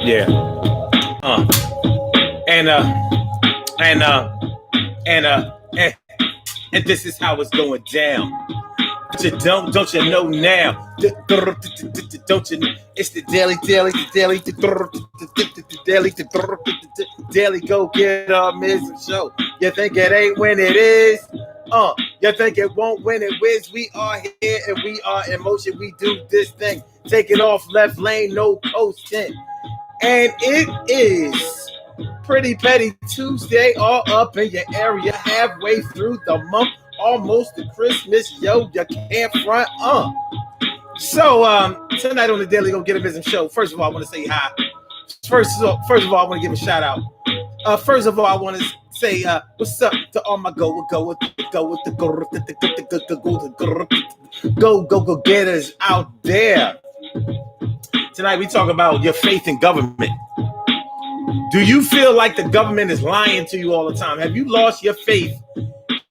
Yeah. Uh. And and uh and and, and this is how it's going down. But you don't you know now? Don't you? It's the daily go get Miz show. You think it ain't when it is? You think it won't when it whiz? We are here and we are in motion. We do this thing. Take it off left lane, no coasting. And it is Pretty Petty Tuesday, all up in your area, halfway through the month, almost to Christmas. Yo, you can't front. So tonight on the Daily Go Get a Business Show. First of all, I want to say hi. First of all, I want to give a shout out. First of all, I want to say what's up to all my go getters out there. Tonight we talk about your faith in government. Do you feel like the government is lying to you all the time? Have you lost your faith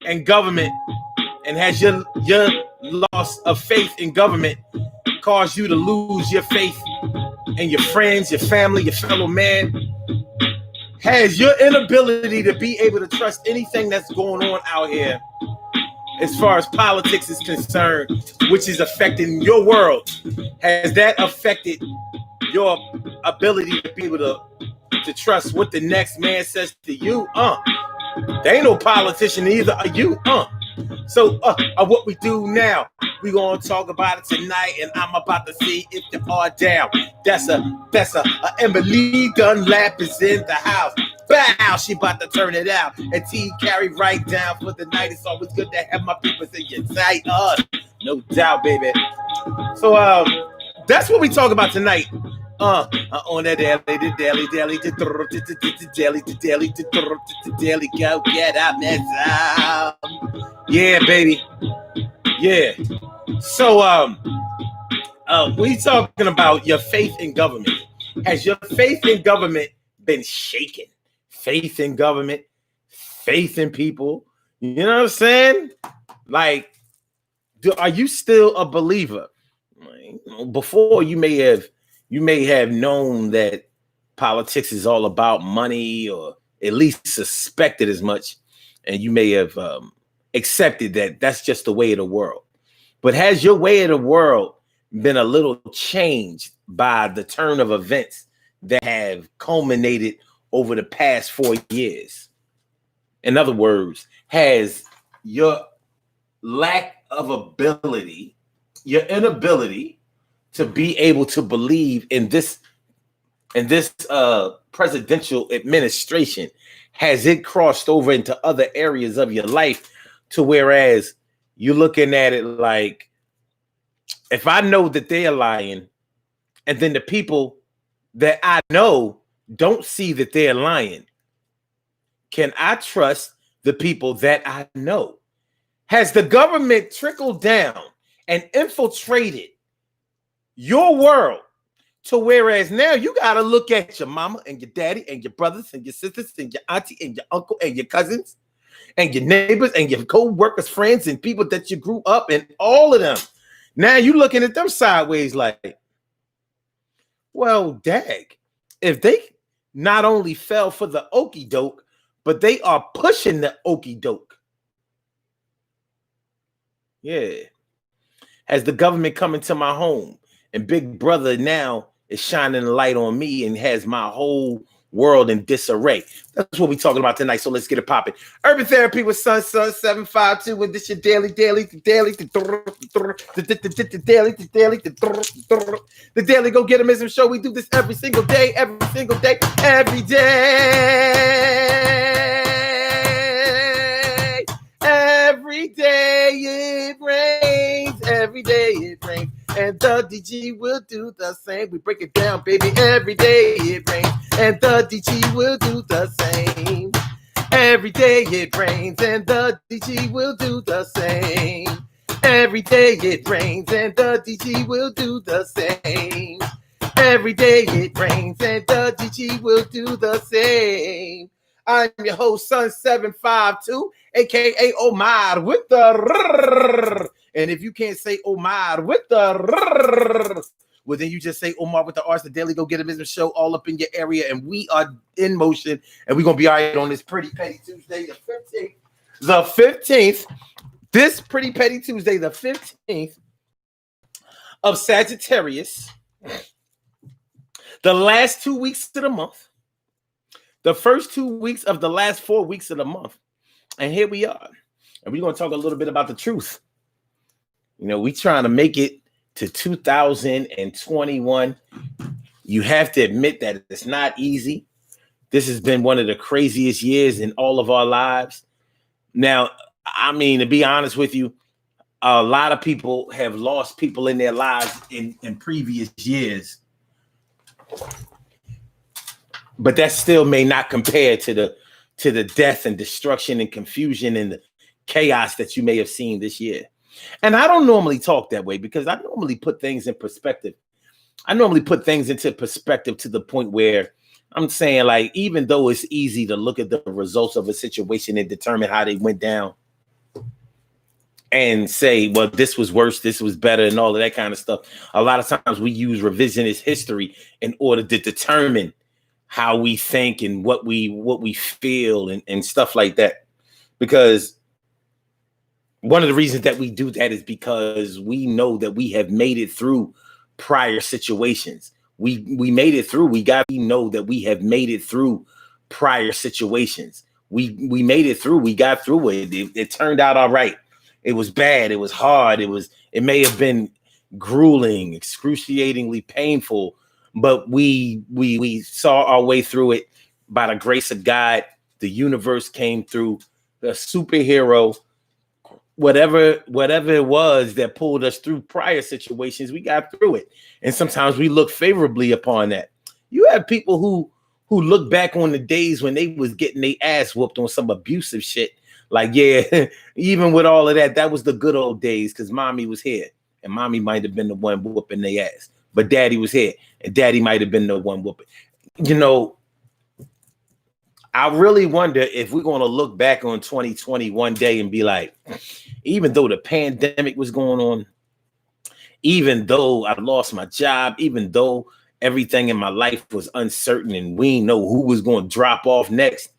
in government? And has your loss of faith in government caused you to lose your faith in your friends, your family, your fellow man? Has your inability to be able to trust anything that's going on out here as far as politics is concerned, which is affecting your world, has that affected your ability to be able to trust what the next man says to you? There ain't no politician either. Are you? So what we do now, we gonna talk about it tonight, and I'm about to see if they are down. That's a Emily Dunlap is in the house. Bow, she about to turn it out. And T carry right down for the night. It's always good to have my people in your sight. No doubt, baby. So that's what we talk about tonight. On that daily, go get up, man. Yeah, baby. Yeah. So we talking about your faith in government. Has your faith in government been shaken? Faith in government, faith in people. You know what I'm saying? Like, are you still a believer? Before you may have known that politics is all about money, or at least suspected as much, and you may have accepted that that's just the way of the world. But has your way of the world been a little changed by the turn of events that have culminated over the past 4 years? In other words, has your lack of ability, your inability to be able to believe in this presidential administration, has it crossed over into other areas of your life to whereas you're looking at it like, if I know that they're lying, and then the people that I know don't see that they're lying, can I trust the people that I know? Has the government trickled down and infiltrated your world to whereas now you got to look at your mama and your daddy and your brothers and your sisters and your auntie and your uncle and your cousins and your neighbors and your co-workers, friends, and people that you grew up and all of them. Now you looking at them sideways like, well, dag, if they not only fell for the okie doke, but they are pushing the okie doke. Yeah. Has the government come into my home, and Big Brother now is shining a light on me and has my whole world in disarray? That's what we're talking about tonight. So let's get it popping. Urban Therapy with Sun 752. With this your daily. The Daily Go Get 'Em show. We do this every single day, every day. Every day it rains. Every day it rains. And the DG will do the same. We break it down, baby. Every day it rains. And the DG will do the same. Every day it rains. And the DG will do the same. Every day it rains. And the DG will do the same. Every day it rains. And the DG will do the same. I'm your host, Sun 752, aka Omar with the. And if you can't say Omar with the, well, then you just say Omar with the Arts, the Daily Go Get a Business Show, all up in your area, and we are in motion, and we're gonna be all right on this Pretty Petty Tuesday, the 15th. The 15th, this Pretty Petty Tuesday, the 15th of Sagittarius, the last 2 weeks of the month, the first 2 weeks of the last 4 weeks of the month, and here we are, and we're gonna talk a little bit about the truth. You know, we trying to make it to 2021. You have to admit that it's not easy. This has been one of the craziest years in all of our lives. Now, I mean, to be honest with you, a lot of people have lost people in their lives in previous years. But that still may not compare to the death and destruction and confusion and the chaos that you may have seen this year. And I don't normally talk that way because I normally put things in perspective. I normally put things into perspective to the point where I'm saying, like, even though it's easy to look at the results of a situation and determine how they went down and say, well, this was worse, this was better, and all of that kind of stuff, a lot of times we use revisionist history in order to determine how we think and what we feel and stuff like that. Because one of the reasons that we do that is because we know that we have made it through prior situations. We made it through. We know that we have made it through prior situations. We made it through. We got through it. It turned out all right. It was bad. It was hard. It may have been grueling, excruciatingly painful, but we saw our way through it by the grace of God. The universe came through. The superhero, whatever it was that pulled us through prior situations, we got through it. And sometimes we look favorably upon that. You have people who look back on the days when they was getting their ass whooped on some abusive shit. Like, yeah, even with all of that, that was the good old days because mommy was here. And mommy might have been the one whooping their ass. But daddy was here. And daddy might have been the one whooping. You know, I really wonder if we're going to look back on 2020 one day and be like, even though the pandemic was going on, even though I lost my job, even though everything in my life was uncertain and we didn't know who was going to drop off next,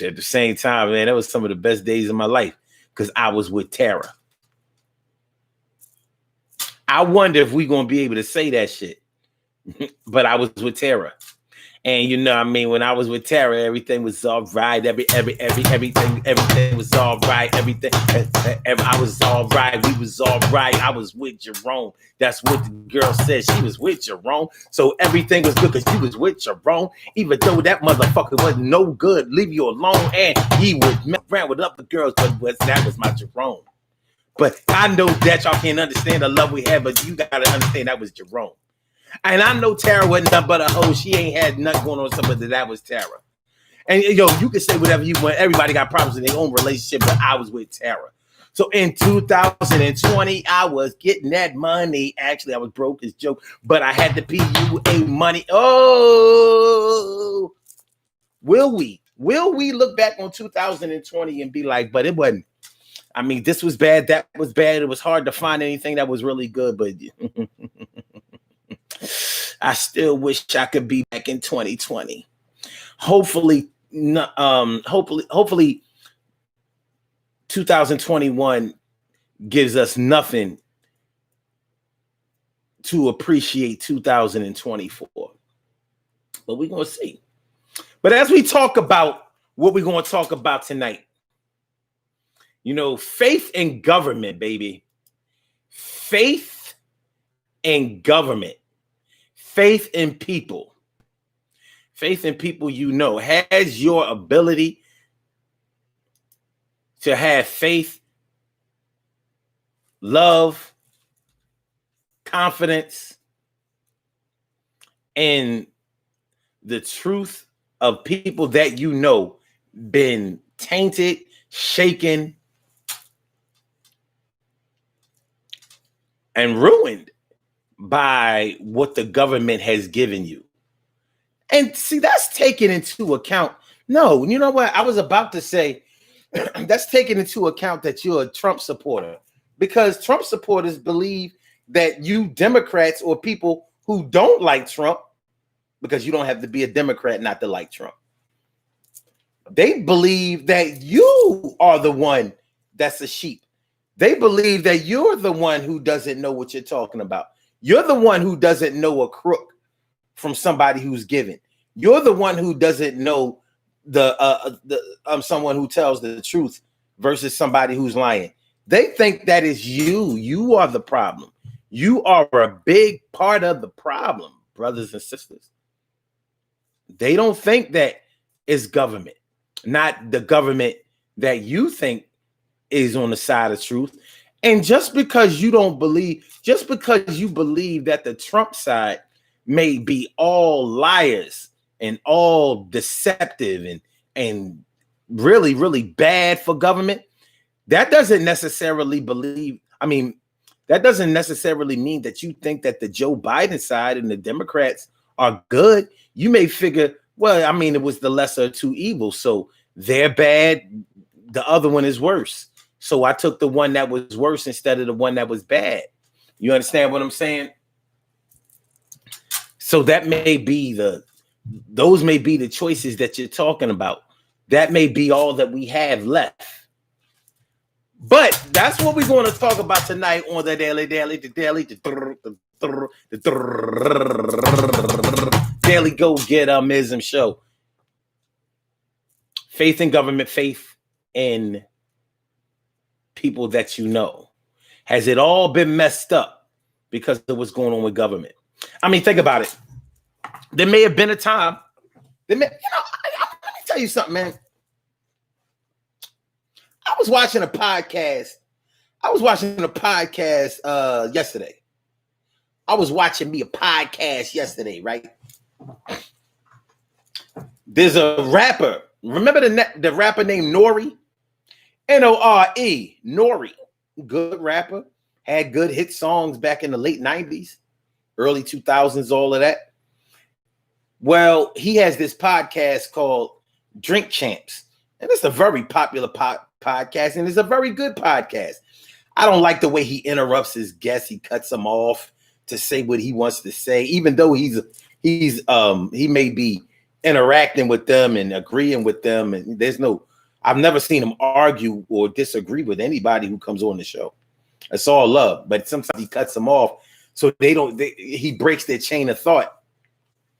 at the same time, man, that was some of the best days of my life because I was with Tara. I wonder if we're going to be able to say that shit, but I was with Tara. And you know, I mean, when I was with Tara, everything was all right. Everything was all right. I was all right. We was all right. I was with Jerome. That's what the girl said. She was with Jerome. So everything was good because you was with Jerome. Even though that motherfucker wasn't no good, leave you alone. And he would mess around with other girls, but that was my Jerome. But I know that y'all can't understand the love we had, but you gotta understand that was Jerome. And I know Tara wasn't nothing but a hoe. She ain't had nothing going on with somebody. That was Tara. And yo, you can say whatever you want. Everybody got problems in their own relationship, but I was with Tara. So in 2020, I was getting that money. Actually, I was broke as joke, but I had the PUA money. Oh, will we look back on 2020 and be like, but it wasn't. I mean, this was bad. That was bad. It was hard to find anything that was really good, but I still wish I could be back in 2020. Hopefully 2021 gives us nothing to appreciate 2024. But we're going to see. But as we talk about what we're going to talk about tonight, you know, faith in government, baby. Faith in government. Faith in people. Faith in people, you know, has your ability to have faith, love, confidence in the truth of people that you know been tainted, shaken, and ruined by what the government has given you. And see, that's taken into account. No, you know what? I was about to say that's taken into account that you're a Trump supporter, because Trump supporters believe that you Democrats or people who don't like Trump, because you don't have to be a Democrat not to like Trump, they believe that you are the one that's a sheep. They believe that you're the one who doesn't know what you're talking about. You're the one who doesn't know a crook from somebody who's giving. You're the one who doesn't know someone who tells the truth versus somebody who's lying. They think that is you. You are the problem. You are a big part of the problem, brothers and sisters. They don't think that it's government, not the government that you think is on the side of truth. And just because you don't believe, just because you believe that the Trump side may be all liars and all deceptive and really, really bad for government, that doesn't necessarily that doesn't necessarily mean that you think that the Joe Biden side and the Democrats are good. You may figure, well, I mean, it was the lesser of two evils, so they're bad, the other one is worse. So I took the one that was worse instead of the one that was bad. You understand what I'm saying? So that may be those may be the choices that you're talking about. That may be all that we have left. But that's what we're going to talk about tonight on the Daily Go Get Show. Faith in government, faith in people that you know. Has it all been messed up because of what's going on with government? I mean, think about it. There may have been a time. Let me tell you something, man. I was watching a podcast yesterday. I was watching me a podcast yesterday, right? There's a rapper. Remember the rapper named Nori? N-O-R-E. Nori. Good rapper. Had good hit songs back in the late 90s, early 2000s, all of that. Well, he has this podcast called Drink Champs. And it's a very popular podcast, and it's a very good podcast. I don't like the way he interrupts his guests. He cuts them off to say what he wants to say, even though he may be interacting with them and agreeing with them. And I've never seen him argue or disagree with anybody who comes on the show. It's all love, but sometimes he cuts them off so he breaks their train of thought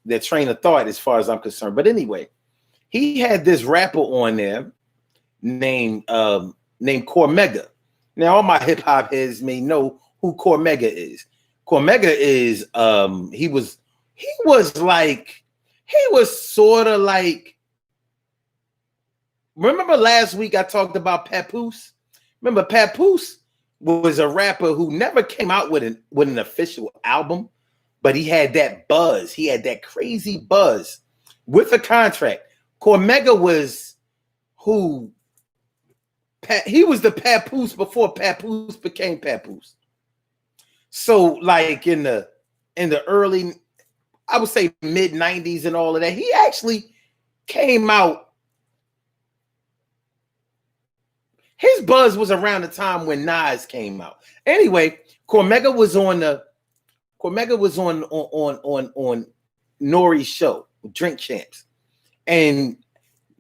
as far as I'm concerned. But anyway, he had this rapper on there named Cormega. Now, all my hip hop heads may know who Cormega is. Cormega is he was sort of like, remember last week I talked about Papoose? Remember Papoose was a rapper who never came out with an official album, but he had that buzz. He had that crazy buzz with a contract. Cormega was he was the Papoose before Papoose became Papoose. So like in the early, I would say mid 90s and all of that, he actually came out. His buzz was around the time when Nas came out. Anyway, Cormega was on Nori's show, Drink Champs. And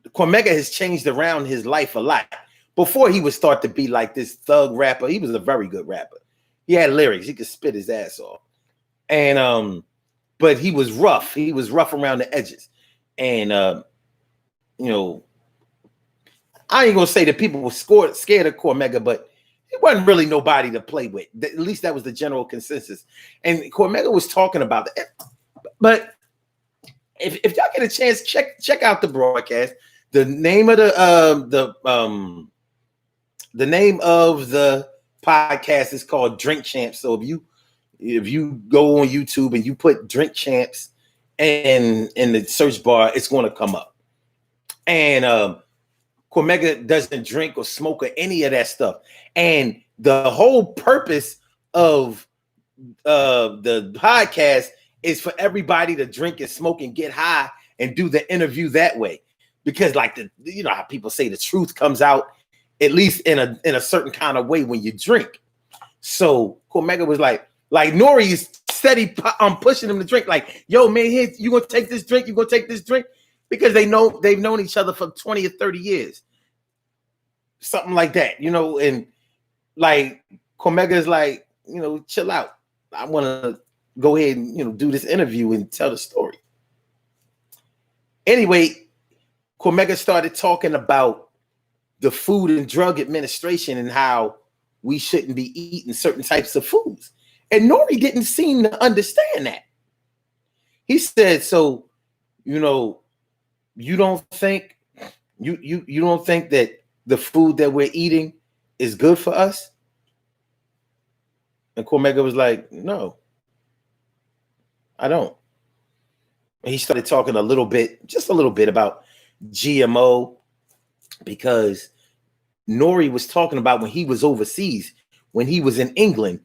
Cormega has changed around his life a lot. Before he would start to be like this thug rapper, he was a very good rapper. He had lyrics. He could spit his ass off. And but he was rough. He was rough around the edges. And I ain't gonna say that people were scared of Cormega, but it wasn't really nobody to play with. At least that was the general consensus. And Cormega was talking about that. But if y'all get a chance, check out the broadcast. The name of the name of the podcast is called Drink Champs. So if you go on YouTube and you put Drink Champs and in the search bar, it's going to come up. And Cormega doesn't drink or smoke or any of that stuff. And the whole purpose of the podcast is for everybody to drink and smoke and get high and do the interview that way. Because like how people say the truth comes out at least in a certain kind of way when you drink. So Cormega was like, Like Nori is steady pushing him to drink. Like, yo, man, here, you gonna take this drink? You gonna take this drink? Because they've known each other for 20 or 30 years. Something like that, you know, and like Cormega is like, you know, chill out. I want to go ahead and, you know, do this interview and tell the story. Anyway, Cormega started talking about the Food and Drug Administration and how we shouldn't be eating certain types of foods. And Nori didn't seem to understand that. He said, so, you know, you don't think that the food that we're eating is good for us? And Cormega was like, no, I don't. And he started talking just a little bit about GMO, because Nori was talking about when he was overseas, when he was in England,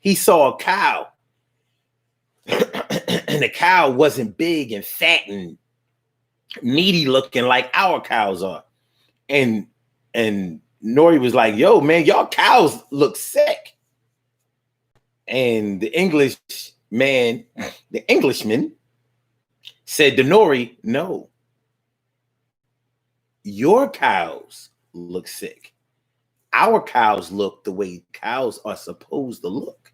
he saw a cow and the cow wasn't big and fat and meaty looking like our cows are. And Nori was like, yo, man, y'all cows look sick. And the Englishman said to Nori, no, your cows look sick. Our cows look the way cows are supposed to look.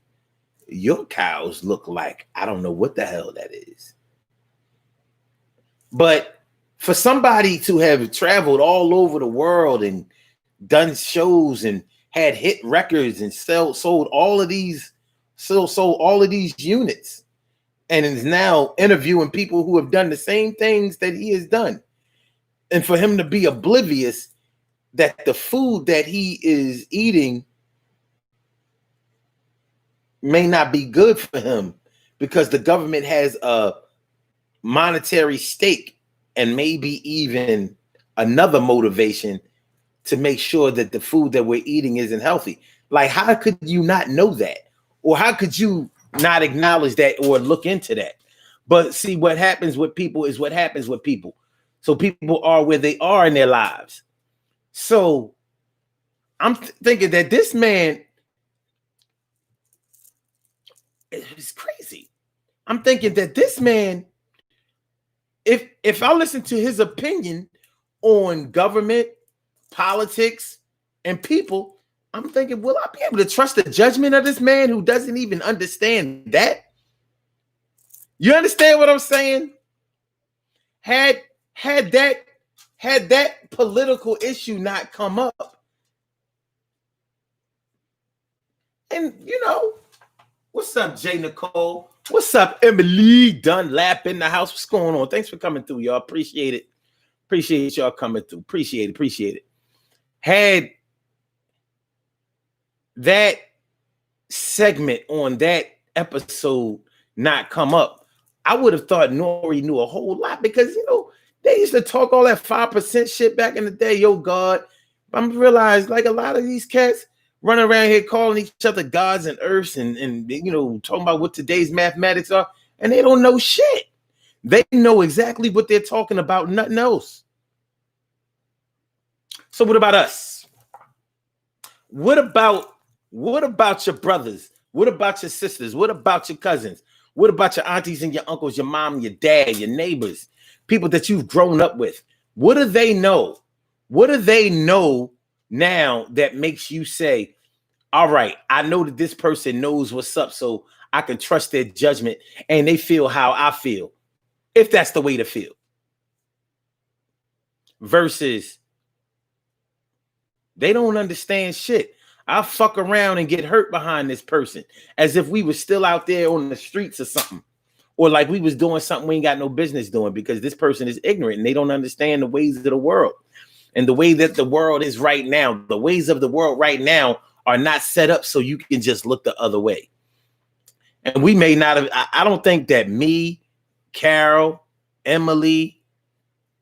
Your cows look like, I don't know what the hell that is. But for somebody to have traveled all over the world and done shows and had hit records and sold all of these units, and is now interviewing people who have done the same things that he has done, and for him to be oblivious that the food that he is eating may not be good for him because the government has a monetary stake and maybe even another motivation to make sure that the food that we're eating isn't healthy. Like, how could you not know that? Or how could you not acknowledge that or look into that? But see, what happens with people is what happens with people. So people are where they are in their lives. So I'm thinking that this man is crazy. I'm thinking that this man, if I listen to his opinion on government, politics, and people, I'm thinking, will I be able to trust the judgment of this man who doesn't even understand that? You understand what I'm saying? Had that political issue not come up, and you know, what's up, Jay Nicole? What's up, Emily Dunlap in the house? What's going on? Thanks for coming through, y'all. Appreciate it. Appreciate y'all coming through. Appreciate it. Had that segment on that episode not come up, I would have thought Nori knew a whole lot, because, you know, they used to talk all that 5% shit back in the day. Yo, God. I'm realized, like, a lot of these cats running around here calling each other gods and earths and you know, talking about what today's mathematics are, and they don't know shit. They know exactly what they're talking about, nothing else. So what about us? What about your brothers? What about your sisters? What about your cousins? What about your aunties and your uncles, your mom, your dad, your neighbors, people that you've grown up with? What do they know? What do they know now that makes you say, all right, I know that this person knows what's up, so I can trust their judgment and they feel how I feel, if that's the way to feel? Versus they don't understand shit. I'll fuck around and get hurt behind this person as if we were still out there on the streets or something, or like we was doing something we ain't got no business doing, because this person is ignorant and they don't understand the ways of the world. And the way that the world is right now, the ways of the world right now are not set up so you can just look the other way. And we may not have, I don't think that me, Carol, Emily,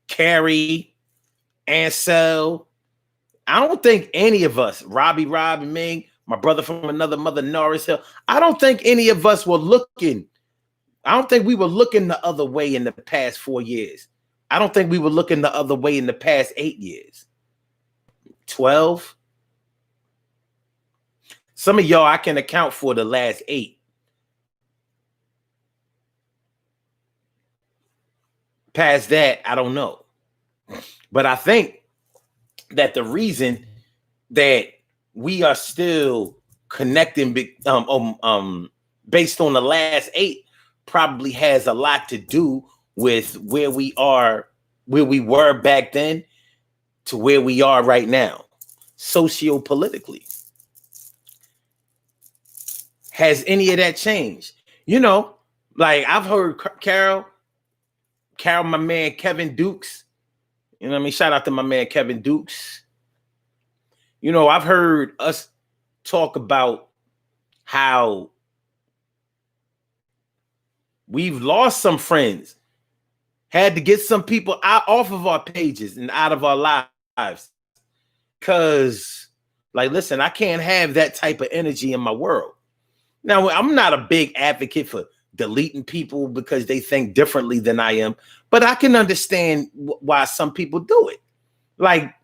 Carrie, Ansel, I don't think any of us, Robbie, Rob, and Ming, my brother from another mother, Norris Hill, I don't think any of us were looking. I don't think we were looking the other way in the past 4 years. I don't think we were looking the other way in the past 8 years. 12. Some of y'all I can account for the last 8. Past that, I don't know. But I think that the reason that we are still connecting based on the last 8 probably has a lot to do with where we were back then to where we are right now, socio-politically. Has any of that changed? You know, like I've heard Carol, my man Kevin Dukes. You know what I mean? Shout out to my man Kevin Dukes. You know, I've heard us talk about how we've lost some friends, had to get some people out off of our pages and out of our lives. Because, like, listen, I can't have that type of energy in my world. Now, I'm not a big advocate for deleting people because they think differently than I am, but I can understand why some people do it. Like,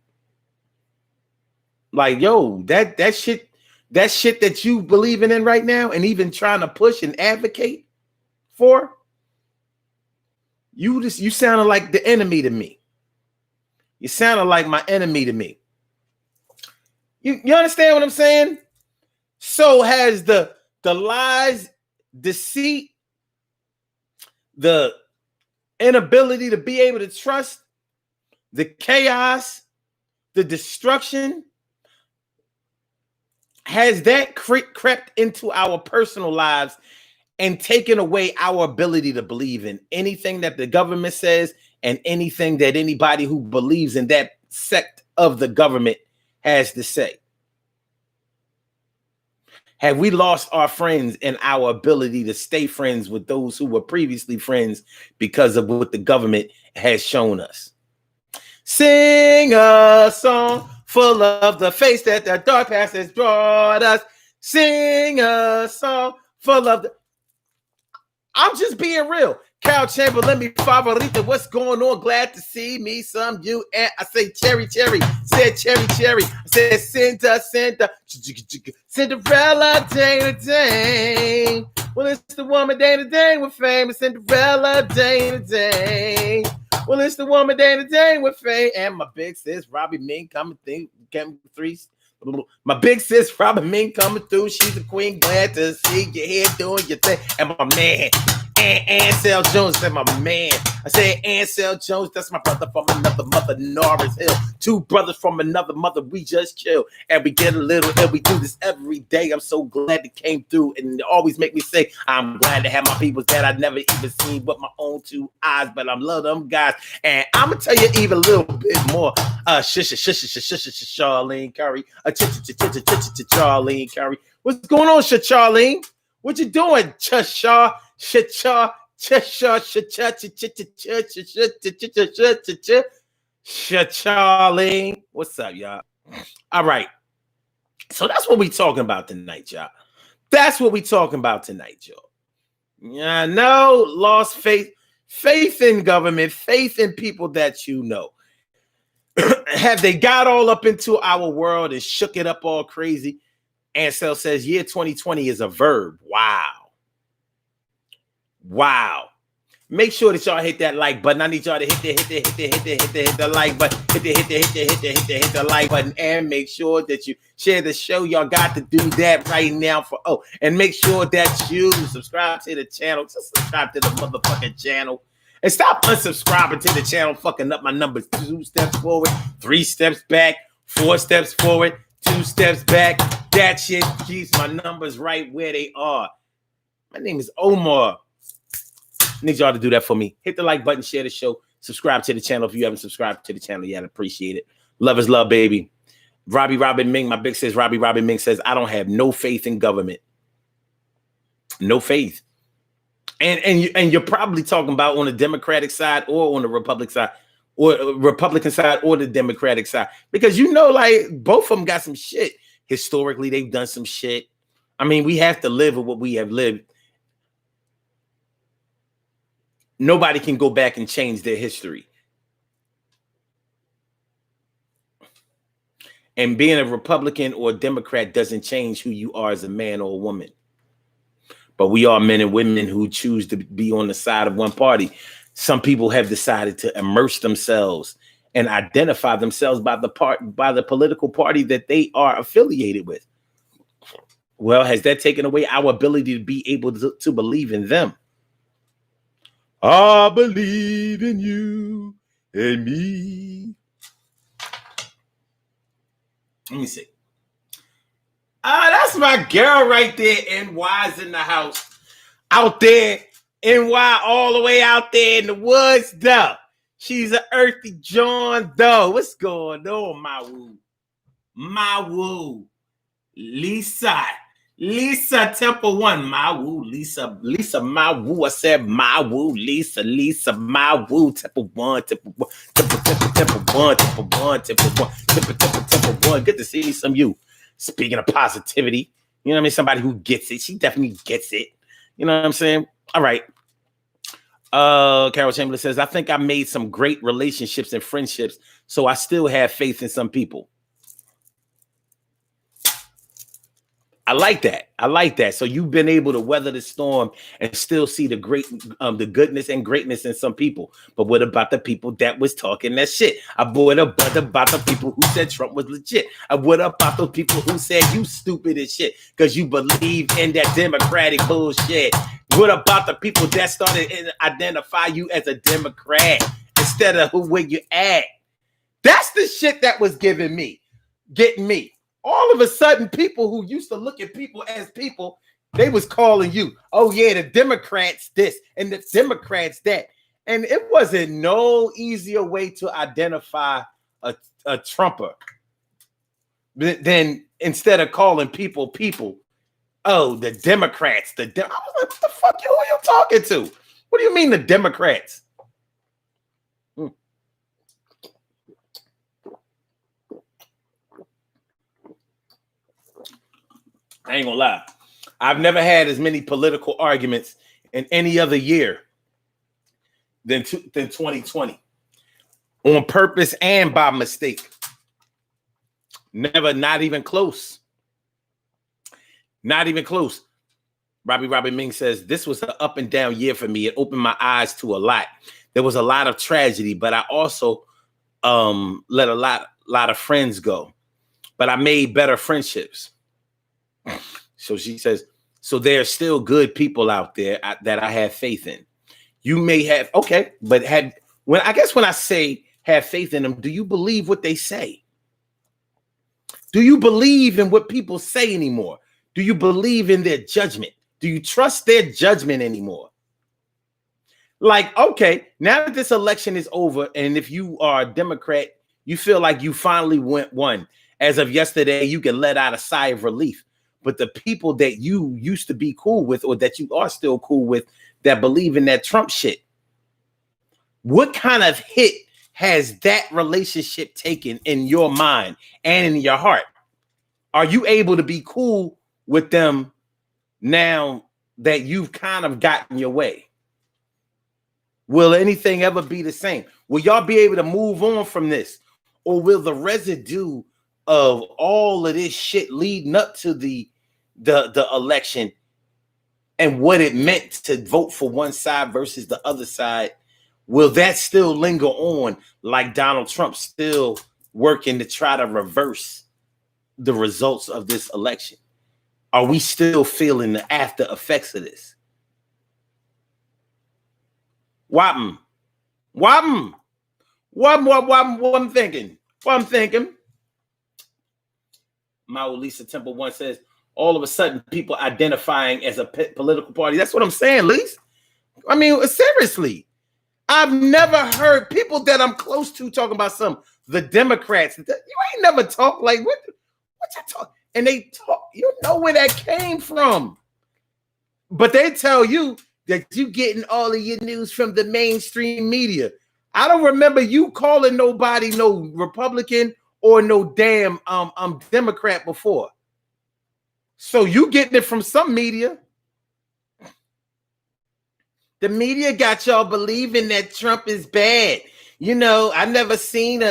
yo, that shit that you believing in right now and even trying to push and advocate for, you sounded like the enemy to me. You sounded like my enemy to me. You understand what I'm saying? So has the lies, deceit, the inability to be able to trust, the chaos, the destruction, has that crept into our personal lives and taken away our ability to believe in anything that the government says and anything that anybody who believes in that sect of the government has to say? Have we lost our friends and our ability to stay friends with those who were previously friends because of what the government has shown us? Sing a song full of the face that the dark past has brought us. Sing a song full of the... I'm just being real. Carol Chamberlain, mi favorita, what's going on? Glad to see me, some you, and I say cherry, cherry, said cherry, cherry, I said Cinderella, Dana Dane. Well, it's the woman Dana Dane with fame, and Cinderella, Dana Dane. Well, it's the woman Dana Dane with fame, and my big sis Robbie Ming coming through. My big sis Robin Ming coming through. She's a queen. Glad to see you here doing your thing. And my man, Ansel Jones. That's my man. I said Ansel Jones. That's my brother from another mother, Norris Hill. 2 brothers from another mother. We just chill and we get a little. And we do this every day. I'm so glad it came through, and it always make me say I'm glad to have my people that I never even seen with my own 2 eyes. But I love them guys, and I'm gonna tell you even a little bit more. Charlene Curry. Charlene Curry. What's going on, Charlene? What you doing? Charlene. What's up, y'all? All right. So that's what we talking about tonight, y'all. That's what we talking about tonight, y'all. Yeah, no, lost faith in government, faith in people that you know. Have they got all up into our world and shook it up all crazy? Ansel says, year 2020 is a verb. Wow. Make sure that y'all hit that like button. I need y'all to hit the like button. Hit the like button. And make sure that you share the show. Y'all got to do that right now and make sure that you subscribe to the channel. Just subscribe to the motherfucking channel. And stop unsubscribing to the channel, fucking up my numbers. 2 steps forward, 3 steps back, 4 steps forward, 2 steps back. That shit keeps my numbers right where they are. My name is Omar. I need y'all to do that for me. Hit the like button, share the show, subscribe to the channel if you haven't subscribed to the channel yet. I appreciate it. Love is love, baby. Robin Ming, my big sis, Robin Ming says, I don't have no faith in government. No faith. And you're probably talking about on the Democratic side or on the Republican side or the Democratic side, because like both of them got some shit. Historically, they've done some shit. I mean, we have to live with what we have lived. Nobody can go back and change their history. And being a Republican or a Democrat doesn't change who you are as a man or a woman. But we are men and women who choose to be on the side of one party. Some people have decided to immerse themselves and identify themselves by the political party that they are affiliated with. Well, has that taken away our ability to be able to believe in them? I believe in you and me. Let me see. That's my girl right there. NY's in the house. Out there, NY all the way out there in the woods, though. She's an earthy John, though. What's going on, my woo? My woo. Lisa Temple One, my woo, Lisa, my woo. I said my woo, Lisa, my woo, Temple One, Temple One, Temple One. Good to see some of you. Speaking of positivity, you know what I mean? Somebody who gets it. She definitely gets it. You know what I'm saying? All right. Carol Chamberlain says, I think I made some great relationships and friendships, so I still have faith in some people. I like that. So you've been able to weather the storm and still see the the goodness and greatness in some people. But what about the people that was talking that shit? What about the people who said Trump was legit? What about those people who said you stupid as shit because you believe in that Democratic bullshit? What about the people that started to identify you as a Democrat instead of where you at? That's the shit that was getting me. All of a sudden, people who used to look at people as people, they was calling you, oh yeah, the Democrats this and the Democrats that. And it wasn't no easier way to identify a Trumper than instead of calling people, oh, the Democrats. I was like, what the fuck who are you talking to? What do you mean the Democrats? I ain't gonna lie. I've never had as many political arguments in any other year than 2020. On purpose and by mistake. Never, not even close. Not even close. Robbie Ming says, this was an up and down year for me. It opened my eyes to a lot. There was a lot of tragedy, but I also let a lot of friends go. But I made better friendships. So she says, so there are still good people out there that I have faith in. You may have, okay, but when I say have faith in them, do you believe what they say? Do you believe in what people say anymore? Do you believe in their judgment? Do you trust their judgment anymore? Like, okay, now that this election is over, and if you are a Democrat, you feel like you finally won. As of yesterday, you can let out a sigh of relief. But the people that you used to be cool with, or that you are still cool with, that believe in that Trump shit, what kind of hit has that relationship taken in your mind and in your heart? Are you able to be cool with them now that you've kind of gotten your way? Will anything ever be the same? Will y'all be able to move on from this? Or will the residue of all of this shit leading up to the election and what it meant to vote for one side versus the other side, will that still linger on like Donald Trump still working to try to reverse the results of this election? Are we still feeling the after effects of this? What I'm thinking. My old Lisa Temple One says, all of a sudden, people identifying as a political party. That's what I'm saying, Lisa. I mean, seriously. I've never heard people that I'm close to talking about the Democrats. You ain't never talk like, what you talk? And they talk, you know where that came from. But they tell you that you getting all of your news from the mainstream media. I don't remember you calling nobody no Republican or no damn Democrat before. So you getting it from some media. The media got y'all believing that Trump is bad. You know, I never seen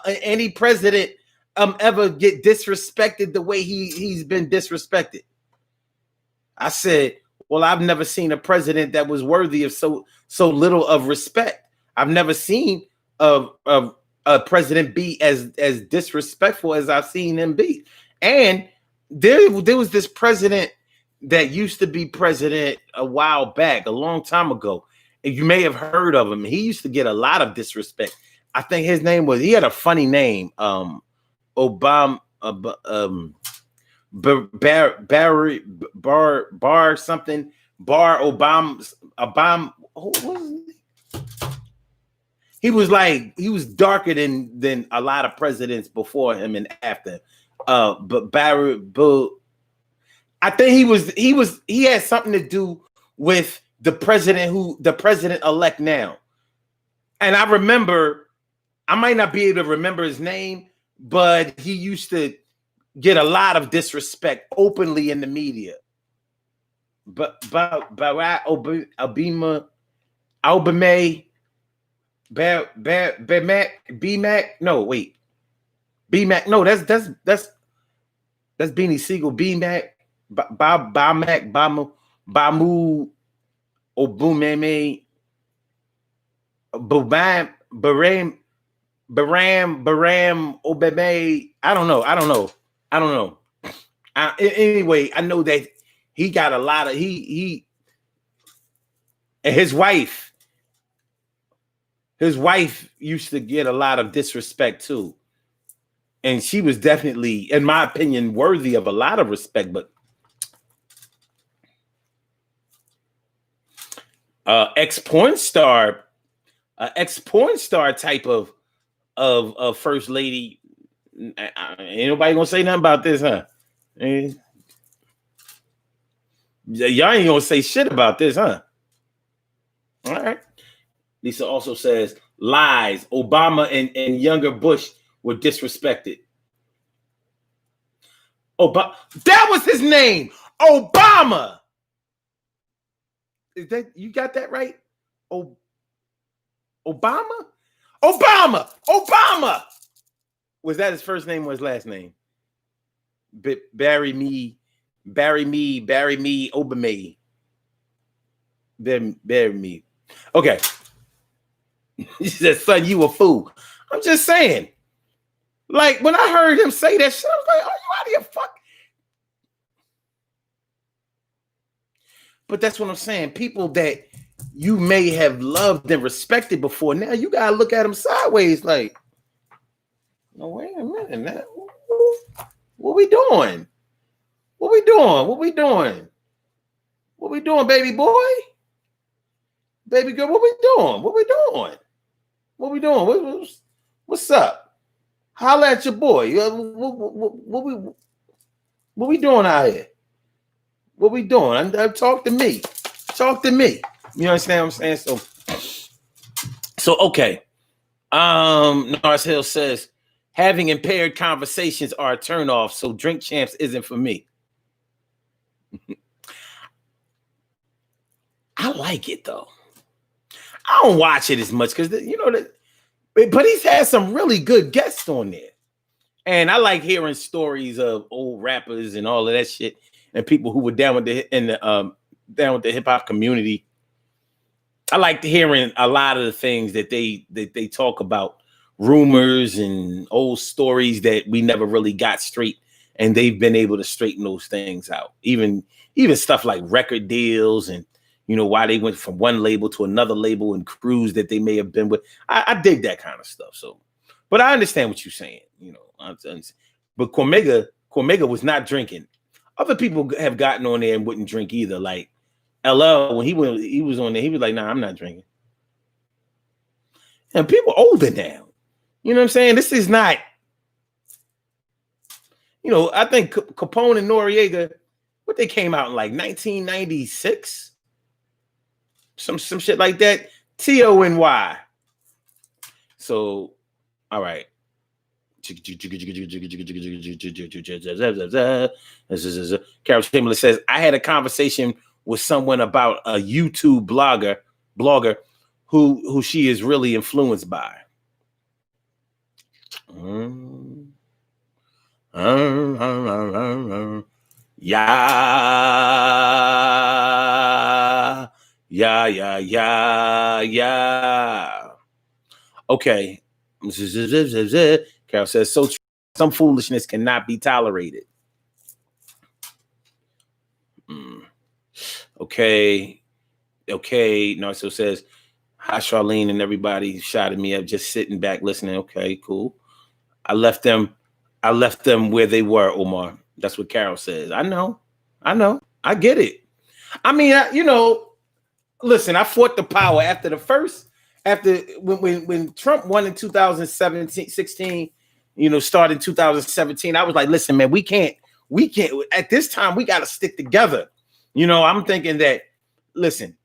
any president ever get disrespected the way he's been disrespected. I said, Well, I've never seen a president that was worthy of so little of respect. I've never seen a president be as disrespectful as I've seen him be. And there was this president that used to be president a while back, a long time ago. And you may have heard of him. He used to get a lot of disrespect. I think his name he had a funny name. Obama, Barry Bar something, Bar Obama. What was he was darker than a lot of presidents before him and after. But Barry, I think he had something to do with the president elect now. And I remember, I might not be able to remember his name, but he used to get a lot of disrespect openly in the media. But Barack Obama, BMAC, no, wait. BMAC, no, that's Beanie Siegel, BMAC, BMAC, Bamu, Obumeme, Baram, Obeme. I don't know. Anyway, I know that he got a lot of he and his wife used to get a lot of disrespect too. And she was definitely, in my opinion, worthy of a lot of respect, but ex-porn star type of first lady. Ain't nobody gonna say nothing about this, huh? Y'all ain't gonna say shit about this, huh? All right. Lisa also says lies. Obama and younger Bush were disrespected. That was his name, Obama. Is that, you got that right? Obama. Was that his first name or his last name? Barry me, Obama. Bury me. Okay. He said, son, you a fool. I'm just saying. Like, when I heard him say that shit, I was like, are you out of your fuck? But that's what I'm saying. People that you may have loved and respected before, now you got to look at them sideways like, no, wait a minute. Now, what we doing? What we doing, baby boy? Baby girl, what we doing? What's up? Holla at your boy. What we doing out here? What we doing? Talk to me. You understand what I'm saying? So okay. Nars Hill says having impaired conversations are a turnoff, so Drink Champs isn't for me. I like it though. I don't watch it as much because but he's had some really good guests on there. And I like hearing stories of old rappers and all of that shit and people who were down with the hip hop community. I like hearing a lot of the things that they talk about, rumors and old stories that we never really got straight, and they've been able to straighten those things out. Even stuff like record deals and why they went from one label to another label and crews that they may have been with. I dig that kind of stuff. So, but I understand what you're saying. But Cormega was not drinking. Other people have gotten on there and wouldn't drink either. Like LL, when he was on there, he was like, "Nah, I'm not drinking." And people older now. You know what I'm saying? This is not. I think Capone and Noriega, what they came out in like 1996. Some shit like that. TONY. So, all right. Carol Chamberlain says, I had a conversation with someone about a YouTube blogger who she is really influenced by. Yeah. Yeah, yeah, yeah, yeah. Okay. Carol says, so some foolishness cannot be tolerated. Okay. Okay. Narciso says, hi, Charlene and everybody shouted me up, just sitting back listening. Okay, cool. I left them where they were, Omar. That's what Carol says. I know. I get it. I mean, listen, I fought the power after when Trump won in 2017, 16, started in 2017. I was like, listen, man, we can't at this time, we got to stick together. I'm thinking that, listen,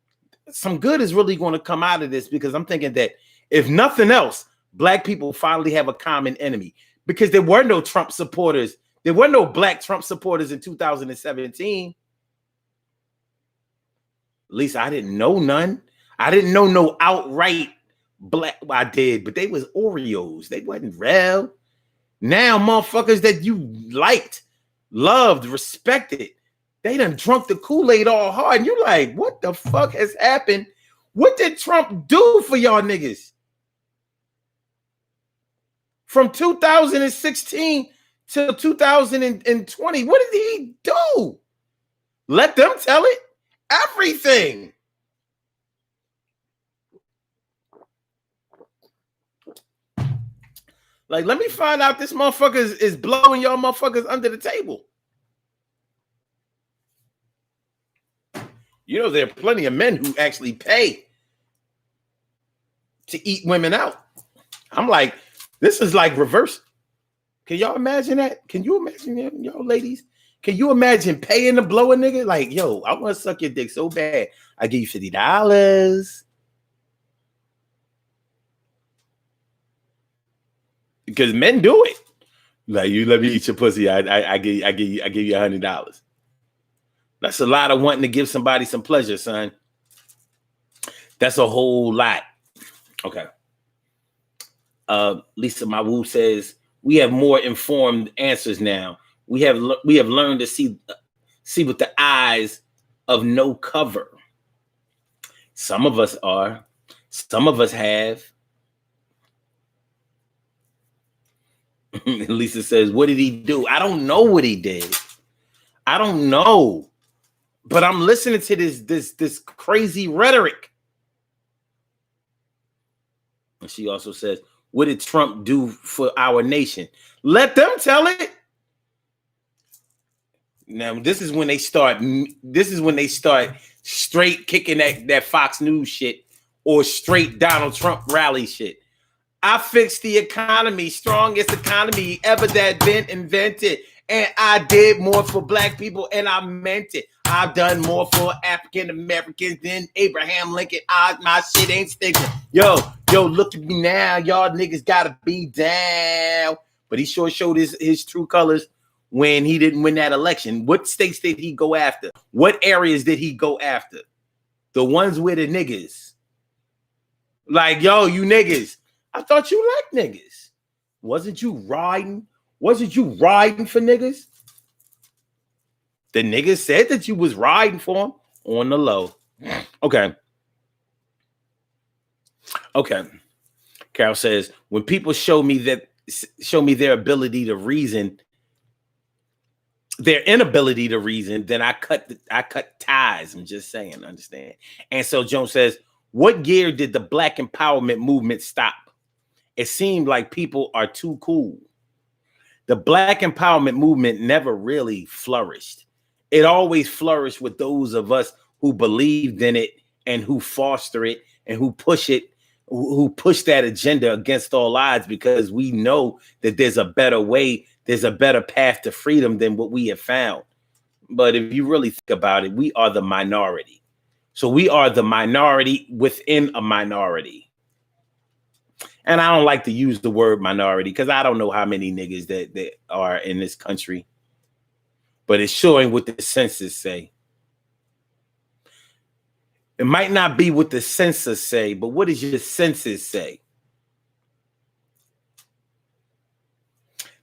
some good is really going to come out of this, because I'm thinking that if nothing else, black people finally have a common enemy, because there were no Trump supporters. There were no black Trump supporters in 2017. At least I didn't know none. I didn't know no outright black. Well, I did, but they was Oreos. They wasn't real. Now, motherfuckers that you liked, loved, respected, they done drunk the Kool-Aid all hard. And you're like, what the fuck has happened? What did Trump do for y'all niggas? From 2016 to 2020, what did he do? Let them tell it. Everything. Like, let me find out this motherfucker is blowing y'all motherfuckers under the table. There are plenty of men who actually pay to eat women out. I'm like, this is like reverse. Can y'all imagine that? Can you imagine that, y'all ladies? Can you imagine paying to blow a nigga? Like, yo, I want to suck your dick so bad. I give you $50. Because men do it. Like, you let me eat your pussy. I give you $100. That's a lot of wanting to give somebody some pleasure, son. That's a whole lot. Okay. Lisa Mawu says, we have more informed answers now. We have learned to see with the eyes of no cover. Some of us are. Some of us have. Lisa says, what did he do? I don't know what he did. I don't know. But I'm listening to this crazy rhetoric. And she also says, what did Trump do for our nation? Let them tell it. Now, this is when they start straight kicking that Fox News shit, or straight Donald Trump rally shit. I fixed the economy, strongest economy ever that been invented. And I did more for black people, and I meant it. I've done more for African Americans than Abraham Lincoln. My shit ain't sticking. Yo, look at me now. Y'all niggas gotta be down. But he sure showed his true colors when he didn't win that election. What states did he go after? What areas did he go after? The ones with the niggas. Like, yo, you niggas. I thought you liked niggas. Wasn't you riding for niggas? The niggas said that you was riding for them on the low. Okay. Carol says, when people show me their ability to reason, their inability to reason, then I cut ties. I'm just saying, understand. And so Jones says, what year did the Black empowerment movement stop? It seemed like people are too cool. The Black empowerment movement never really flourished. It always flourished with those of us who believed in it and who foster it and who push it, who push that agenda against all odds, because we know that there's a better way, there's a better path to freedom than what we have found. But if you really think about it, we are the minority. So we are the minority within a minority. And I don't like to use the word minority because I don't know how many niggas that are in this country. But it's showing what the census say. It might not be what the census say, but what does your census say?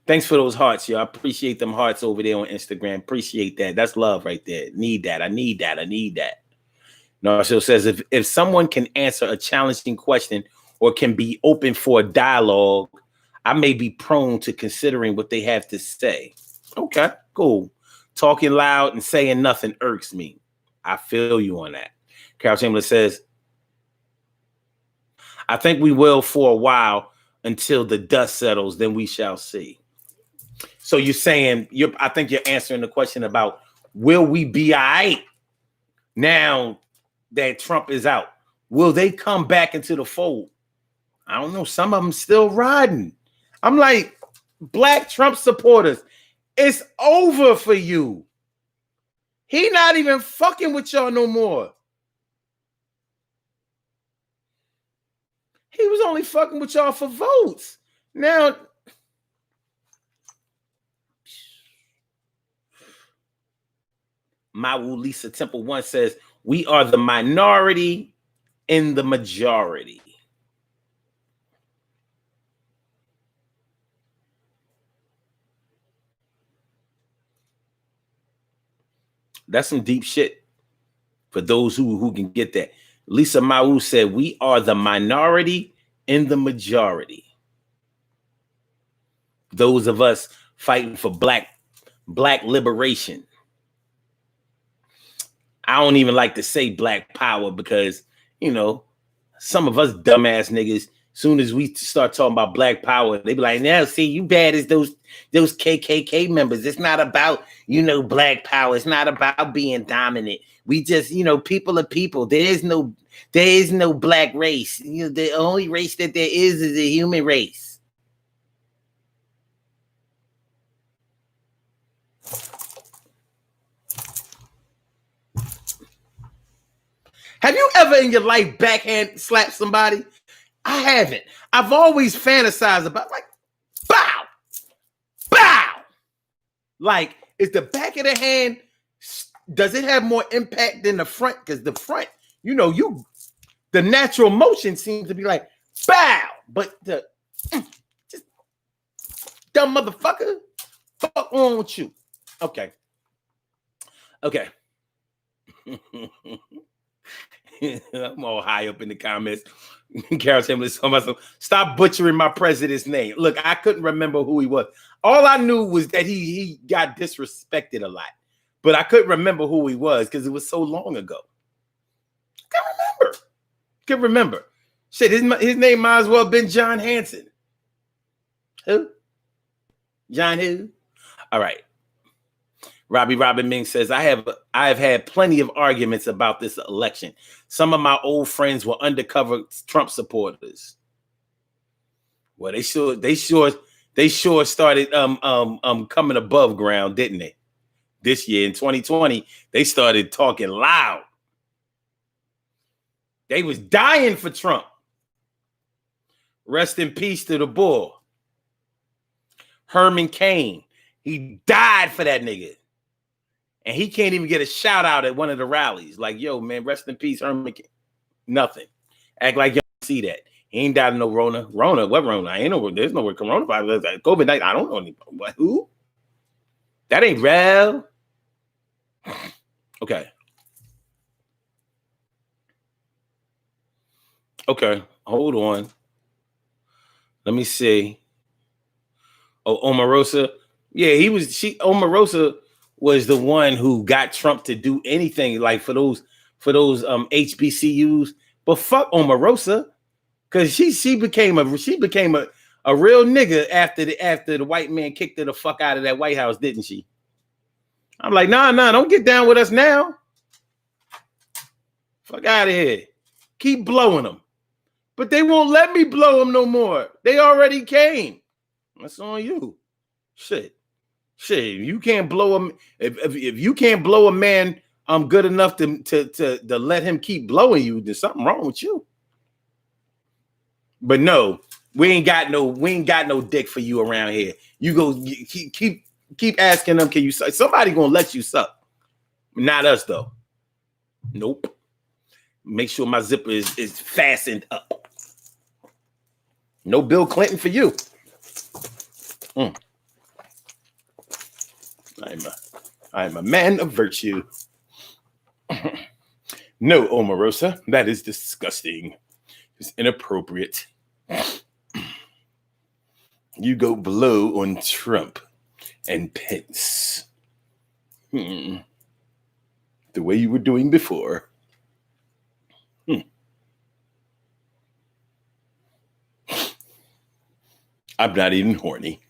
Thanks for those hearts, yo. I appreciate them hearts over there on Instagram. Appreciate that. That's love right there. Need that. I need that. I need that. Narciso says, if someone can answer a challenging question or can be open for a dialogue, I may be prone to considering what they have to say. Okay, cool. Talking loud and saying nothing irks me. I feel you on that. Carol Chamberlain says, I think we will for a while until the dust settles, then we shall see. So you're saying, I think you're answering the question about, will we be all right now that Trump is out? Will they come back into the fold? I don't know. Some of them still riding. I'm like, black Trump supporters, it's over for you. He not even fucking with y'all no more. He was only fucking with y'all for votes. Now, Mawu Lisa Temple 1 says, we are the minority in the majority. That's some deep shit for those who can get that. Lisa Mawu said, we are the minority in the majority. Those of us fighting for black liberation. I don't even like to say black power because, you know, some of us dumbass niggas, soon as we start talking about black power, they be like, now see, you bad as those KKK members. It's not about, you know, black power. It's not about being dominant. We just, you know, people are people. There is no black race. You know, the only race that there is a human race. Have you ever in your life backhand slapped somebody? I haven't. I've always fantasized about, like, bow, bow. Like, is the back of the hand, does it have more impact than the front? Because the front, you know, the natural motion seems to be like, bow. But the, just dumb motherfucker, fuck on with you. Okay. Okay. I'm all high up in the comments. Carol Chamberlain told myself, stop butchering my president's name. Look, I couldn't remember who he was. All I knew was that he got disrespected a lot, but I couldn't remember who he was because it was so long ago. Can't remember. Shit, his name might as well have been John Hanson. Who? John who? All right. Robbie Robin Ming says, I have had plenty of arguments about this election. Some of my old friends were undercover Trump supporters. Well, they sure started coming above ground, didn't they? This year in 2020, they started talking loud. They was dying for Trump. Rest in peace to the bull. Herman Cain. He died for that nigga. And he can't even get a shout out at one of the rallies. Like, yo, man, rest in peace, Herman. Nothing. Act like y'all see that. He ain't died of no Rona. Rona? What Rona? I ain't know. There's no coronavirus. COVID-19. I don't know any. What? Who? That ain't real. Okay. Okay. Hold on. Let me see. Oh, Omarosa. Yeah, Omarosa was the one who got Trump to do anything, like for those HBCUs. But fuck Omarosa, because she became a real nigga after the white man kicked her the fuck out of that White House, didn't she? I'm like, nah, don't get down with us now. Fuck out of here. Keep blowing them. But they won't let me blow them no more. They already came. That's on you. Shit, you can't blow him. If you can't blow a man good enough to let him keep blowing you, there's something wrong with you. But no, we ain't got no dick for you around here. You keep asking them, can you suck? Somebody gonna let you suck. Not us though. Nope. Make sure my zipper is fastened up. No Bill Clinton for you. I'm a man of virtue. No, Omarosa, that is disgusting. It's inappropriate. You go blow on Trump and Pence. The way you were doing before. I'm not even horny.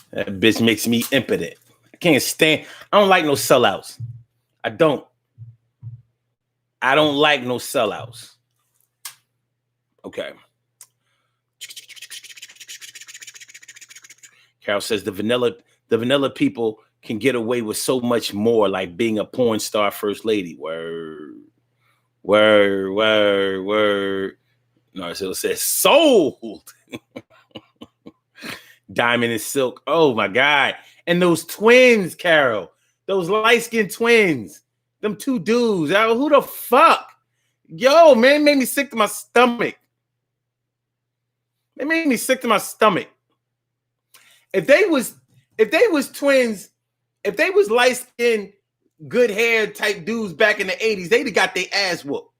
That bitch makes me impotent. I can't stand. I don't like no sellouts. I don't like no sellouts. Okay. Carol says the vanilla people can get away with so much more, like being a porn star first lady. Word. Narcilla says sold. Diamond and Silk. Oh my God. And those twins, Carol. Those light-skinned twins. Them two dudes. Who the fuck? Yo, man, made me sick to my stomach. They made me sick to my stomach. If they was twins, if they was light-skinned, good hair type dudes back in the 80s, they'd have got their ass whooped.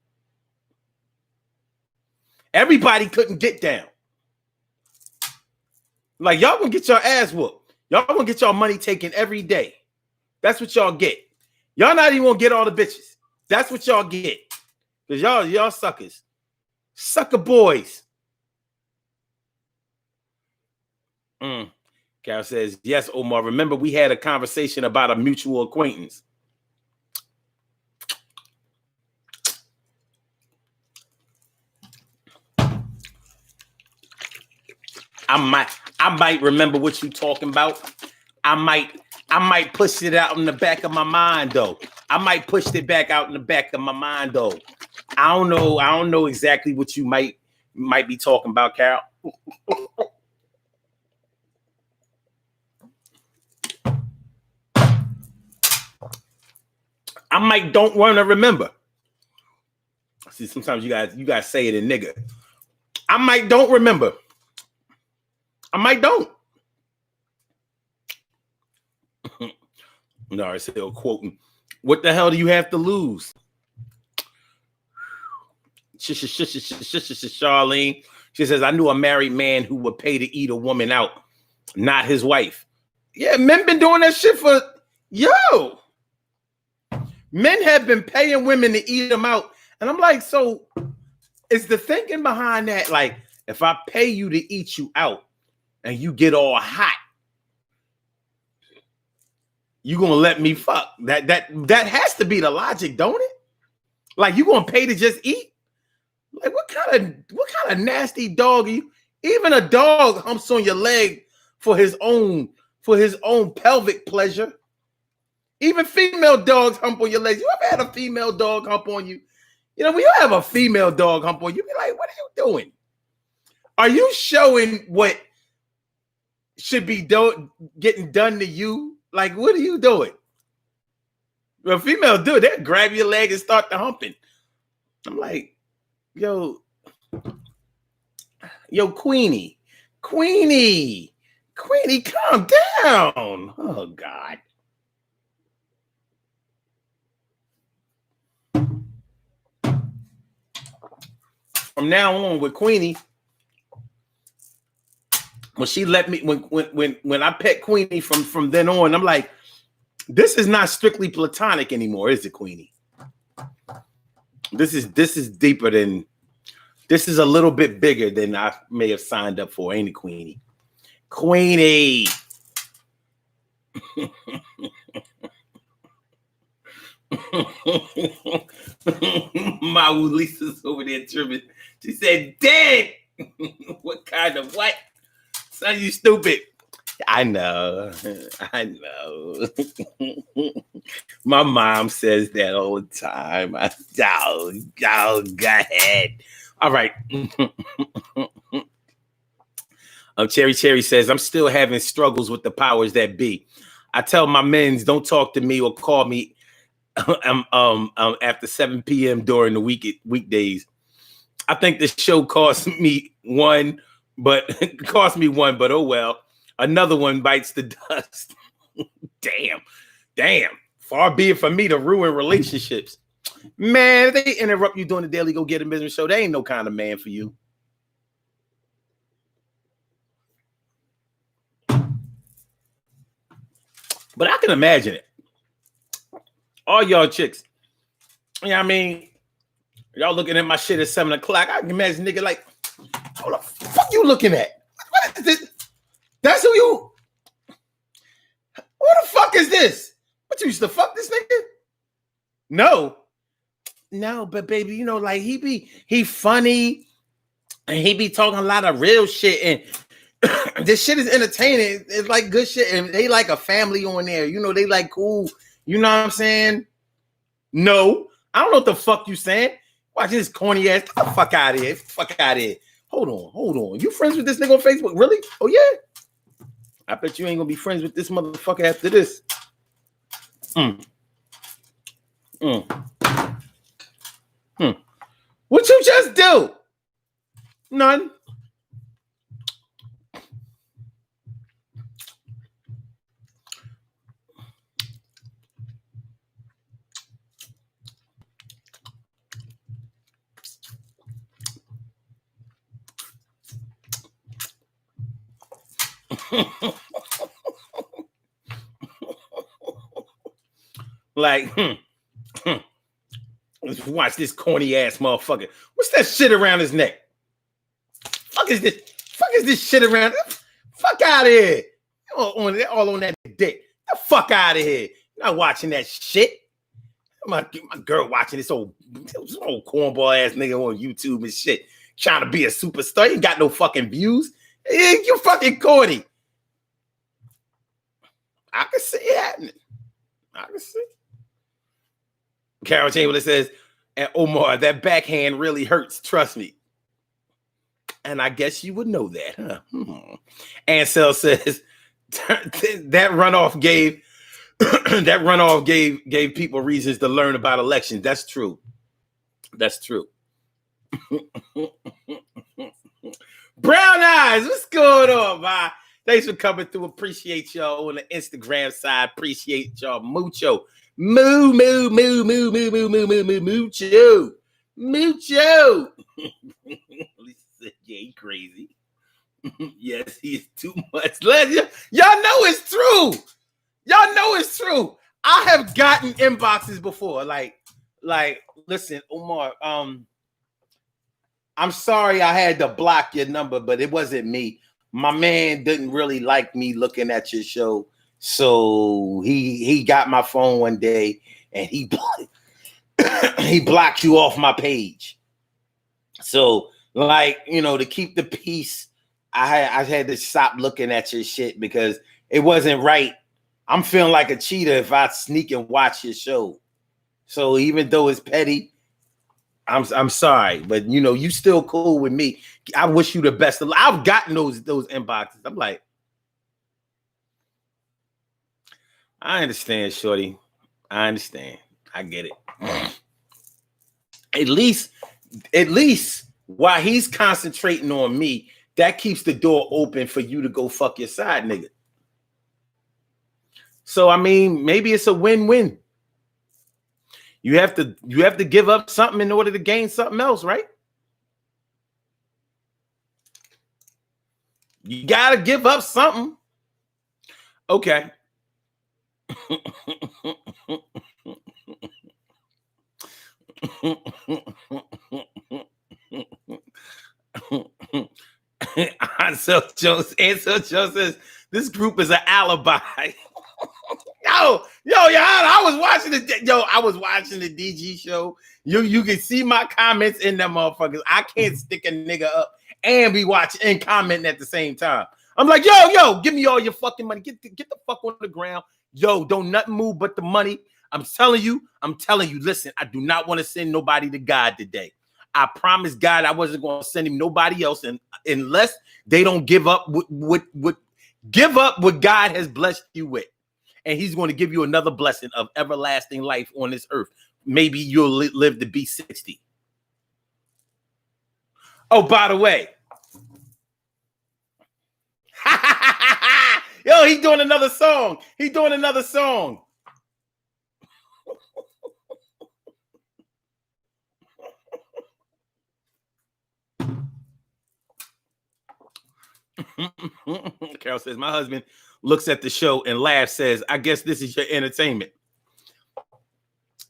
Everybody couldn't get down. Like, y'all gonna get your ass whooped. Y'all gonna get y'all money taken every day. That's what y'all get. Y'all not even gonna get all the bitches. That's what y'all get. Because y'all suckers. Sucker boys. Carol says, yes, Omar. Remember, we had a conversation about a mutual acquaintance. I might remember what you talking about. I might push it out in the back of my mind, though. I might push it back out in the back of my mind, though. I don't know exactly what you might be talking about, Carol. I might don't want to remember. See, sometimes you guys say it in nigga. I might don't remember. I might don't. No, it's still quoting. What the hell do you have to lose? Charlene. She says, I knew a married man who would pay to eat a woman out, not his wife. Yeah, men been doing that shit for men have been paying women to eat them out. And I'm like, so is the thinking behind that, like, if I pay you to eat you out and you get all hot, you gonna let me fuck? That has to be the logic, don't it? Like, you gonna pay to just eat? Like, what kind of nasty dog are you? Even a dog humps on your leg for his own pelvic pleasure. Even female dogs hump on your legs. You ever had a female dog hump on you? You know, when you have a female dog hump on you, be like, what are you doing? Are you showing what should be getting done to you? Like, what are you doing? Well, females do. They'll grab your leg and start the humping. I'm like, yo, Queenie, calm down. Oh, God. From now on with Queenie, when she let me, when I pet Queenie from then on, I'm like, this is not strictly platonic anymore, is it, Queenie? This is deeper than, this is a little bit bigger than I may have signed up for, ain't it, Queenie? Queenie. My Lisa's over there tripping. She said, "Dead." What kind of what? Son, you stupid. I know. My mom says that all the time. Go ahead. All right. Cherry says, I'm still having struggles with the powers that be. I tell my men, don't talk to me or call me after 7 p.m. during the weekdays. I think the show cost me $1 but it cost me one, but oh well. Another one bites the dust. Damn. Far be it from me to ruin relationships. Man, if they interrupt you during the Daily Go Get It Business show, they ain't no kind of man for you. But I can imagine it. All y'all chicks. You know what I mean? Y'all looking at my shit at 7 o'clock. I can imagine nigga like, what the fuck you looking at? What is this? That's who you... What the fuck is this? What, you used to fuck this nigga? No, but baby, you know, like he funny and he be talking a lot of real shit, and this shit is entertaining. It's like good shit, and they like a family on there. You know, they like cool. You know what I'm saying? No, I don't know what the fuck you saying. Watch this corny ass. Get the fuck out of here. Fuck out of here. Hold on. You friends with this nigga on Facebook? Really? Oh yeah. I bet you ain't gonna be friends with this motherfucker after this. What you just do? None. Like, let's watch this corny ass motherfucker. What's that shit around his neck? Fuck is this shit around? Fuck out of here. All on that dick. The fuck out of here. You're not watching that shit. My girl watching this old cornball ass nigga on YouTube and shit. Trying to be a superstar. You ain't got no fucking views. You fucking corny. I can see it happening. I can see. Carol Chamberlain says, and Omar, that backhand really hurts. Trust me. And I guess you would know that, huh? Ansel says that runoff gave people reasons to learn about elections. That's true. Brown Eyes, what's going on, man? Thanks for coming through. Appreciate y'all on the Instagram side. Appreciate y'all mucho. Mucho. Yeah, he crazy. Yes, he is too much. Y'all know it's true. I have gotten inboxes before. Like, listen, Omar, I'm sorry I had to block your number, but it wasn't me. My man didn't really like me looking at your show. So he got my phone one day and he blocked you off my page. So, like, you know, to keep the peace, I had to stop looking at your shit because it wasn't right. I'm feeling like a cheater if I sneak and watch your show. So even though it's petty, I'm sorry, but you know, you still cool with me. I wish you the best. I've gotten those inboxes. I'm like, I understand, shorty. I understand. I get it. At least while he's concentrating on me, that keeps the door open for you to go fuck your side nigga. So I mean, maybe it's a win-win. You have to give up something in order to gain something else, right? You gotta give up something. Okay. Ansel Jones says this group is an alibi. I was watching the DG show. You can see my comments in them motherfuckers. I can't stick a nigga up and be watching and commenting at the same time. I'm like, yo, give me all your fucking money. Get the fuck on the ground. Yo, don't nothing move but the money. I'm telling you, listen, I do not want to send nobody to God today. I promised God I wasn't going to send him nobody else, and unless they don't give up what God has blessed you with. And he's going to give you another blessing of everlasting life on this earth. Maybe you'll live to be 60. Oh, by the way, Yo, he doing another song. He doing another song. Carol says, my husband looks at the show and laughs, says, I guess this is your entertainment.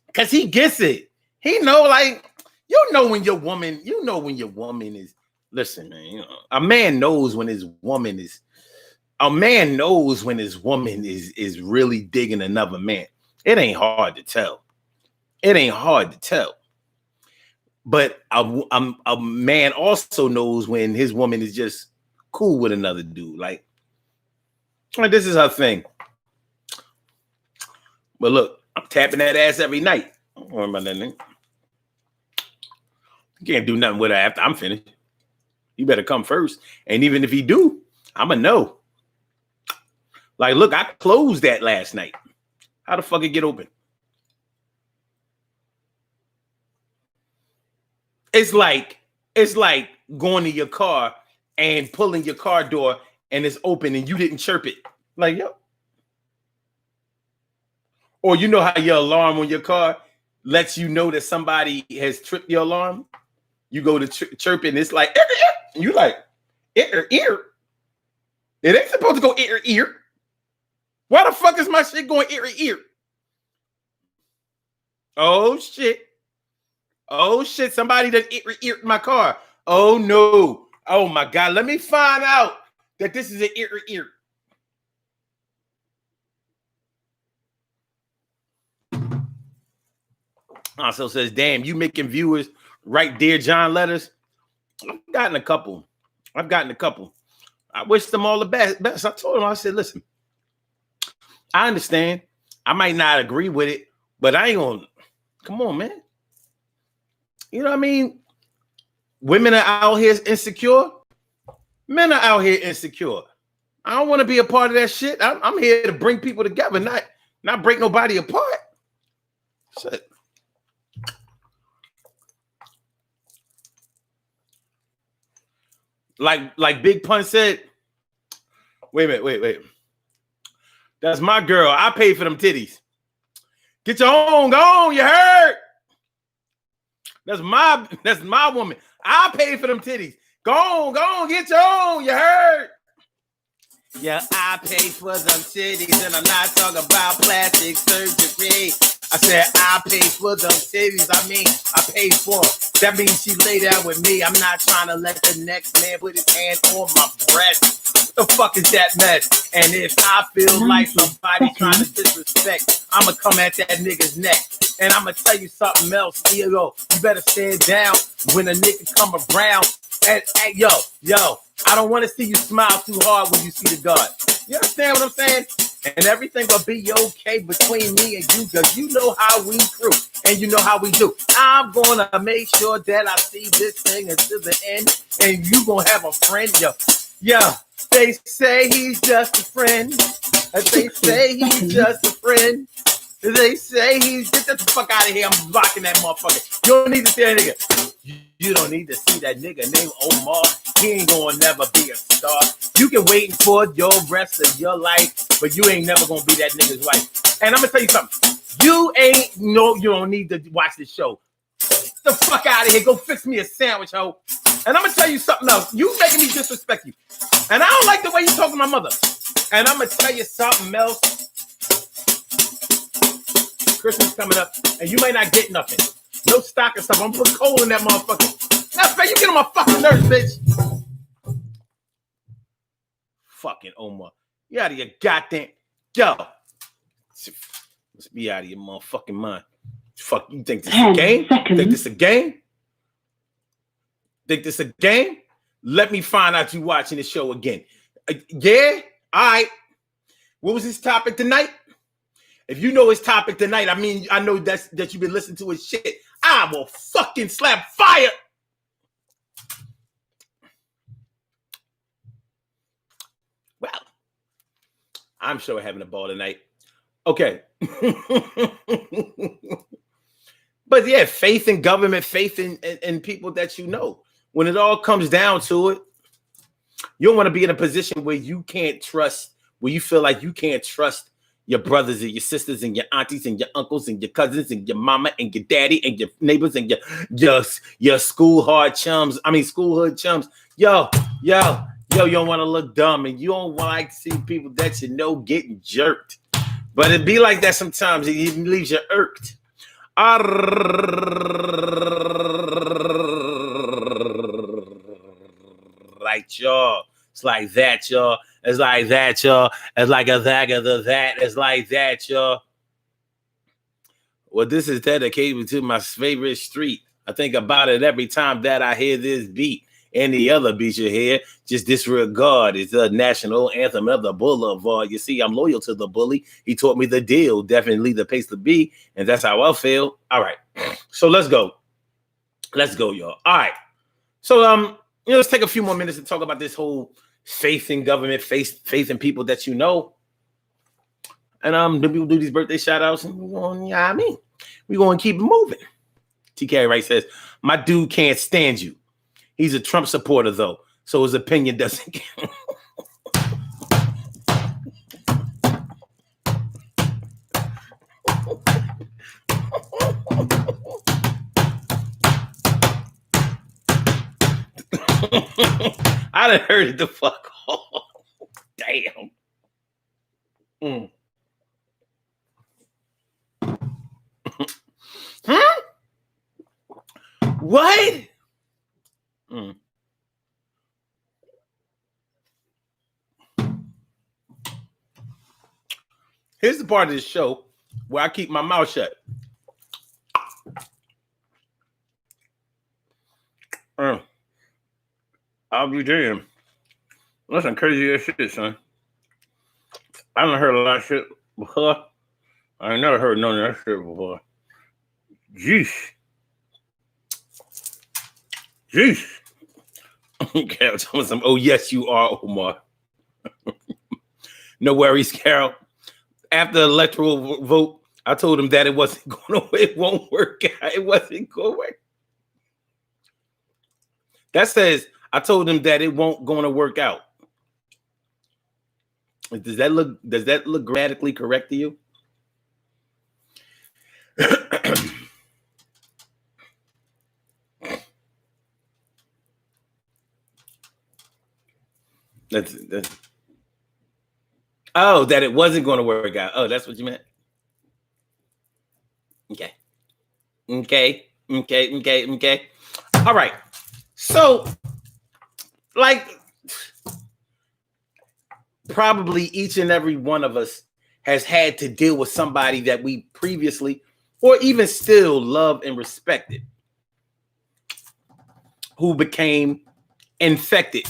Because he gets it. He know, like, you know when your woman is, listen, man, you know, a man knows when his woman is really digging another man. It ain't hard to tell. But a man also knows when his woman is just cool with another dude. Like this is her thing. But look, I'm tapping that ass every night. Don't worry about that thing. You can't do nothing with her after I'm finished. You better come first. And even if he do, I'ma know. Like, look, I closed that last night. How the fuck it get open? It's like going to your car and pulling your car door and it's open and you didn't chirp it. Like, yo. Or you know how your alarm on your car lets you know that somebody has tripped your alarm? You go to chirp it and it's like, and you like, ear. It ain't supposed to go ear. Why the fuck is my shit going ear? Oh shit. Somebody done ear my car. Oh no. Oh my God. Let me find out that this is an ear. Also says, damn, you making viewers write Dear John letters? I've gotten a couple. I wish them all the best. I told them, I said, listen, I understand. I might not agree with it, but I ain't gonna, come on, man. You know what I mean? Women are out here insecure. Men are out here insecure. I don't want to be a part of that shit. I'm here to bring people together, not break nobody apart. Shit. Like Big Pun said, wait a minute. That's my girl. I paid for them titties. Get your own, go on, you heard? That's my woman. I paid for them titties. Go on, get your own, you heard? Yeah, I paid for them titties, and I'm not talking about plastic surgery. I said I paid for them titties. I mean, I paid for them. That means she lay down with me. I'm not trying to let the next man put his hand on my breast. What the fuck is that mess? And if I feel like somebody trying to disrespect, I'ma come at that nigga's neck. And I'ma tell you something else, Theo. You better stand down when a nigga come around. And yo, I don't want to see you smile too hard when you see the God. You understand what I'm saying? And everything will be okay between me and you, because you know how we crew and you know how we do. I'm gonna make sure that I see this thing until the end, and you gonna have a friend, yo. They say he's just a friend. They say he's just a friend. They say he's get the fuck out of here. I'm blocking that motherfucker. You don't need to see that nigga. You don't need to see that nigga named Omar. He ain't gonna never be a star. You can wait for your rest of your life, but you ain't never gonna be that nigga's wife. And I'm gonna tell you something. You don't need to watch this show. Get the fuck out of here. Go fix me a sandwich, ho. And I'm gonna tell you something else. You making me disrespect you. And I don't like the way you talk to my mother. And I'm gonna tell you something else. Christmas coming up, and you may not get nothing. No stock and stuff. I'm putting coal in that motherfucker. Now, man, you get on my fucking nerves, bitch. Fucking Omar. You out of your goddamn... Yo. Let's be out of your motherfucking mind. Fuck, you think this is a game? Think this a game? Think this a game? Let me find out you watching the show again. Yeah? All right. What was his topic tonight? If you know his topic tonight, I mean, I know that you've been listening to his shit. I will fucking slap fire. Well, I'm sure having a ball tonight. Okay. But yeah, faith in government, faith in people that you know. When it all comes down to it, You don't want to be in a position where you can't trust, where you feel like you can't trust your brothers and your sisters and your aunties and your uncles and your cousins and your mama and your daddy and your neighbors and your school hood chums. Yo, you don't want to look dumb, and you don't want to see people that you know getting jerked. But it be like that sometimes. It even leaves you irked. Like y'all. It's like that, y'all. It's like that, y'all. It's like a that of the that. It's like that, y'all. Well, this is dedicated to my favorite street. I think about it every time that I hear this beat. Any other beat you hear, just disregard. It's the national anthem of the boulevard. You see, I'm loyal to the bully. He taught me the deal. Definitely the place to be. And that's how I feel. All right. So let's go. Let's go, y'all. All right. So, let's take a few more minutes to talk about this whole faith in government, faith in people that you know. And then we will do these birthday shout outs and we're going, we're going to keep it moving. TK Wright says, my dude can't stand you. He's a Trump supporter, though, so his opinion doesn't count. I done heard it the fuck off. Damn. What? Here's the part of the show where I keep my mouth shut. I'll be damned. That's some crazy ass shit, son. I done heard a lot of shit before. I ain't never heard none of that shit before. Jeez. Carol told me, oh, yes, you are, Omar. No worries, Carol. After the electoral vote, I told him that it wasn't going to, it won't work out. It wasn't going to work. That says, I told him that it won't going to work out. Does that look grammatically correct to you? That's oh, that it wasn't going to work out. Oh, that's what you meant. Okay. All right. So, like, probably each and every one of us has had to deal with somebody that we previously or even still love and respected, who became infected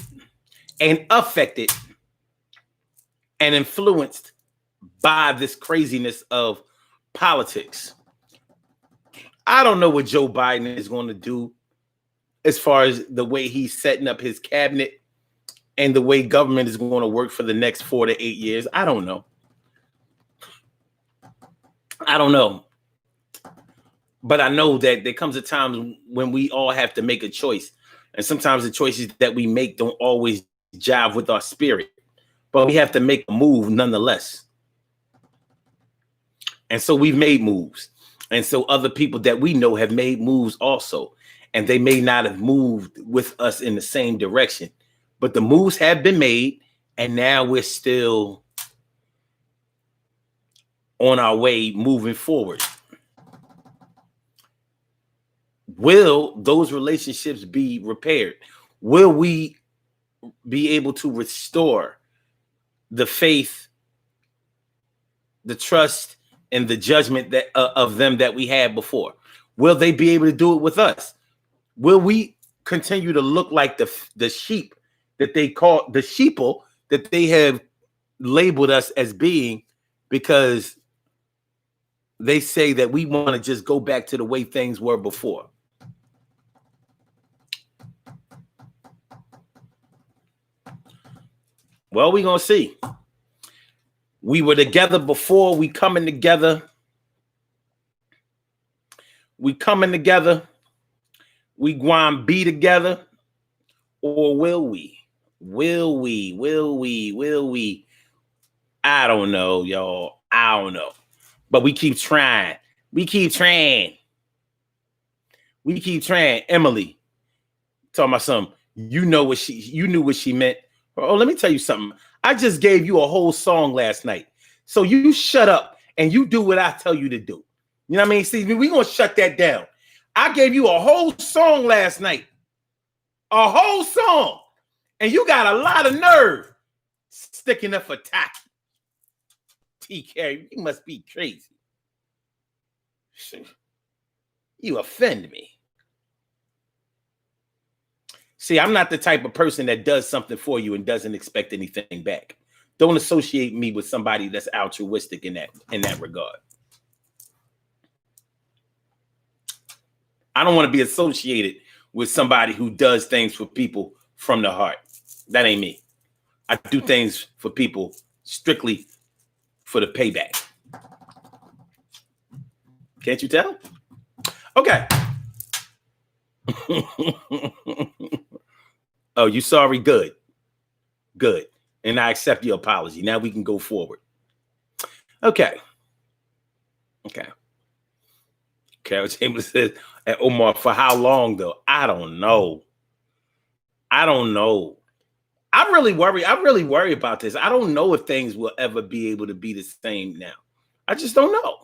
and affected and influenced by this craziness of politics. I don't know what Joe Biden is going to do as far as the way he's setting up his cabinet and the way government is going to work for the next 4 to 8 years. I don't know. But I know that there comes a time when we all have to make a choice. And sometimes the choices that we make don't always jive with our spirit. But we have to make a move nonetheless. And so we've made moves. And so other people that we know have made moves also. And they may not have moved with us in the same direction. But the moves have been made. And now we're still on our way moving forward. Will those relationships be repaired? Will we be able to restore the faith, the trust, and the judgment that of them that we had before? Will they be able to do it with us? Will we continue to look like the sheep that they call the sheeple that they have labeled us as being, because they say that we want to just go back to the way things were before? Well, we're going to see. We were together before. We coming together. We coming together. We going to be together. Or will we? Will we? Will we? Will we? I don't know, y'all. I don't know. But we keep trying. We keep trying. We keep trying. Emily, talking about something. You knew what she meant. Oh, let me tell you something. I just gave you a whole song last night. So you shut up and you do what I tell you to do. You know what I mean? See, we're going to shut that down. I gave you a whole song last night. A whole song. And you got a lot of nerve sticking up for Taki. TK, you must be crazy. You offend me. See, I'm not the type of person that does something for you and doesn't expect anything back. Don't associate me with somebody that's altruistic in that regard. I don't want to be associated with somebody who does things for people from the heart. That ain't me. I do things for people strictly for the payback. Can't you tell? Okay. Oh, you sorry? Good. Good. And I accept your apology. Now we can go forward. Okay. Carol Chambers says, and Omar, for how long though? I don't know. I really worry about this. I don't know if things will ever be able to be the same now. I just don't know.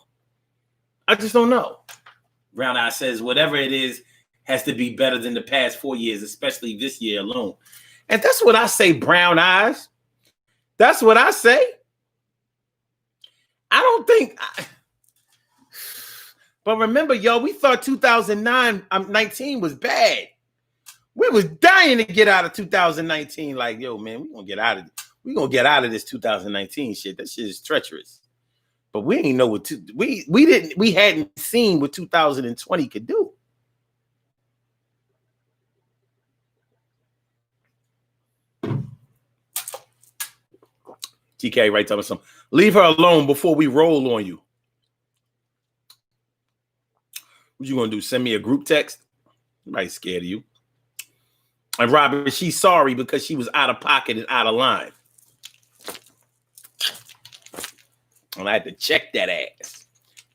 Brown Eye says, whatever it is has to be better than the past 4 years, especially this year alone. And that's what I say, Brown Eyes. That's what I say. I don't think... But remember, yo, we thought 2019 was bad. We was dying to get out of 2019. Like, yo, man, we're gonna get out of this 2019 shit. That shit is treacherous. But we ain't know what we hadn't seen what 2020 could do. TK right, tell me something. Leave her alone before we roll on you. What you gonna do? Send me a group text? Nobody's scared of you. And Robert, she's sorry because she was out of pocket and out of line. And I had to check that ass.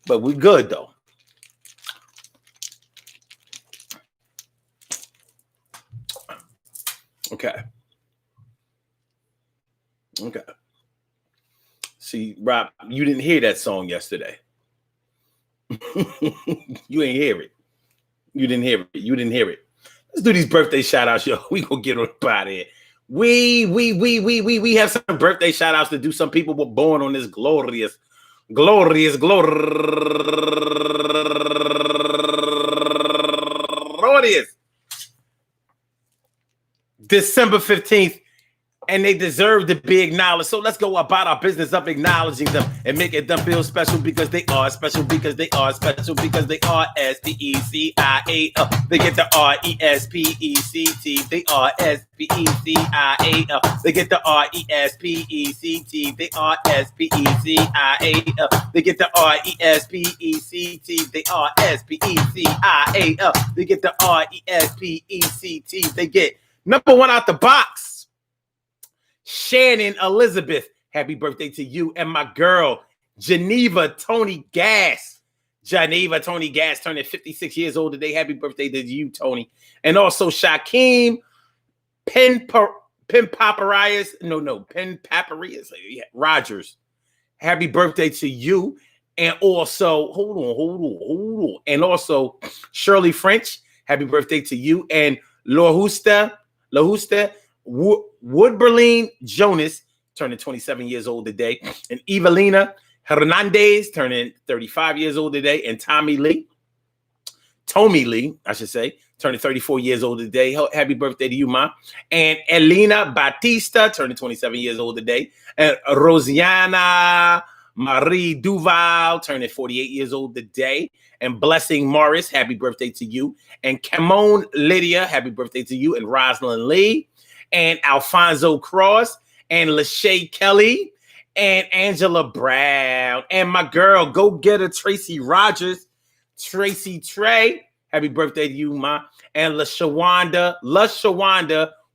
But we're good though. Okay. See, Rob, you didn't hear that song yesterday. You ain't hear it. You didn't hear it. Let's do these birthday shout outs, yo. We gonna get on out of here. We have some birthday shout outs to do. Some people were born on this glorious December 15th. And they deserve to be acknowledged. So let's go about our business of acknowledging them and making them feel special because they are special, because they are special, because they are SPECIAL. They get the RESPECT. They are SPECIAL. They get the RESPECT. They are SPECIAL. They get the RESPECT. They are SPECIAL. They get the RESPECT. They get number one out the box. Shannon Elizabeth, happy birthday to you. And my girl, Geneva Tony Gas. Geneva Tony Gas turning 56 years old today. Happy birthday to you, Tony. And also Shaquem Paparias Rogers. Happy birthday to you. And also, hold on. And also Shirley French, happy birthday to you. And Lahusta Woodberline Jonas turning 27 years old today, and Evelina Hernandez turning 35 years old today, and Tommy Lee, I should say, turning 34 years old today. Happy birthday to you, Ma. And Elena Batista turning 27 years old today, and Rosiana Marie Duval turning 48 years old today, and Blessing Morris, happy birthday to you, and Camone Lydia, happy birthday to you, and Rosalind Lee, and Alfonso Cross, and Lachey Kelly, and Angela Brown, and my girl, go get her, Tracy Rogers, Tracy Trey, happy birthday to you, Ma, and LaShawanda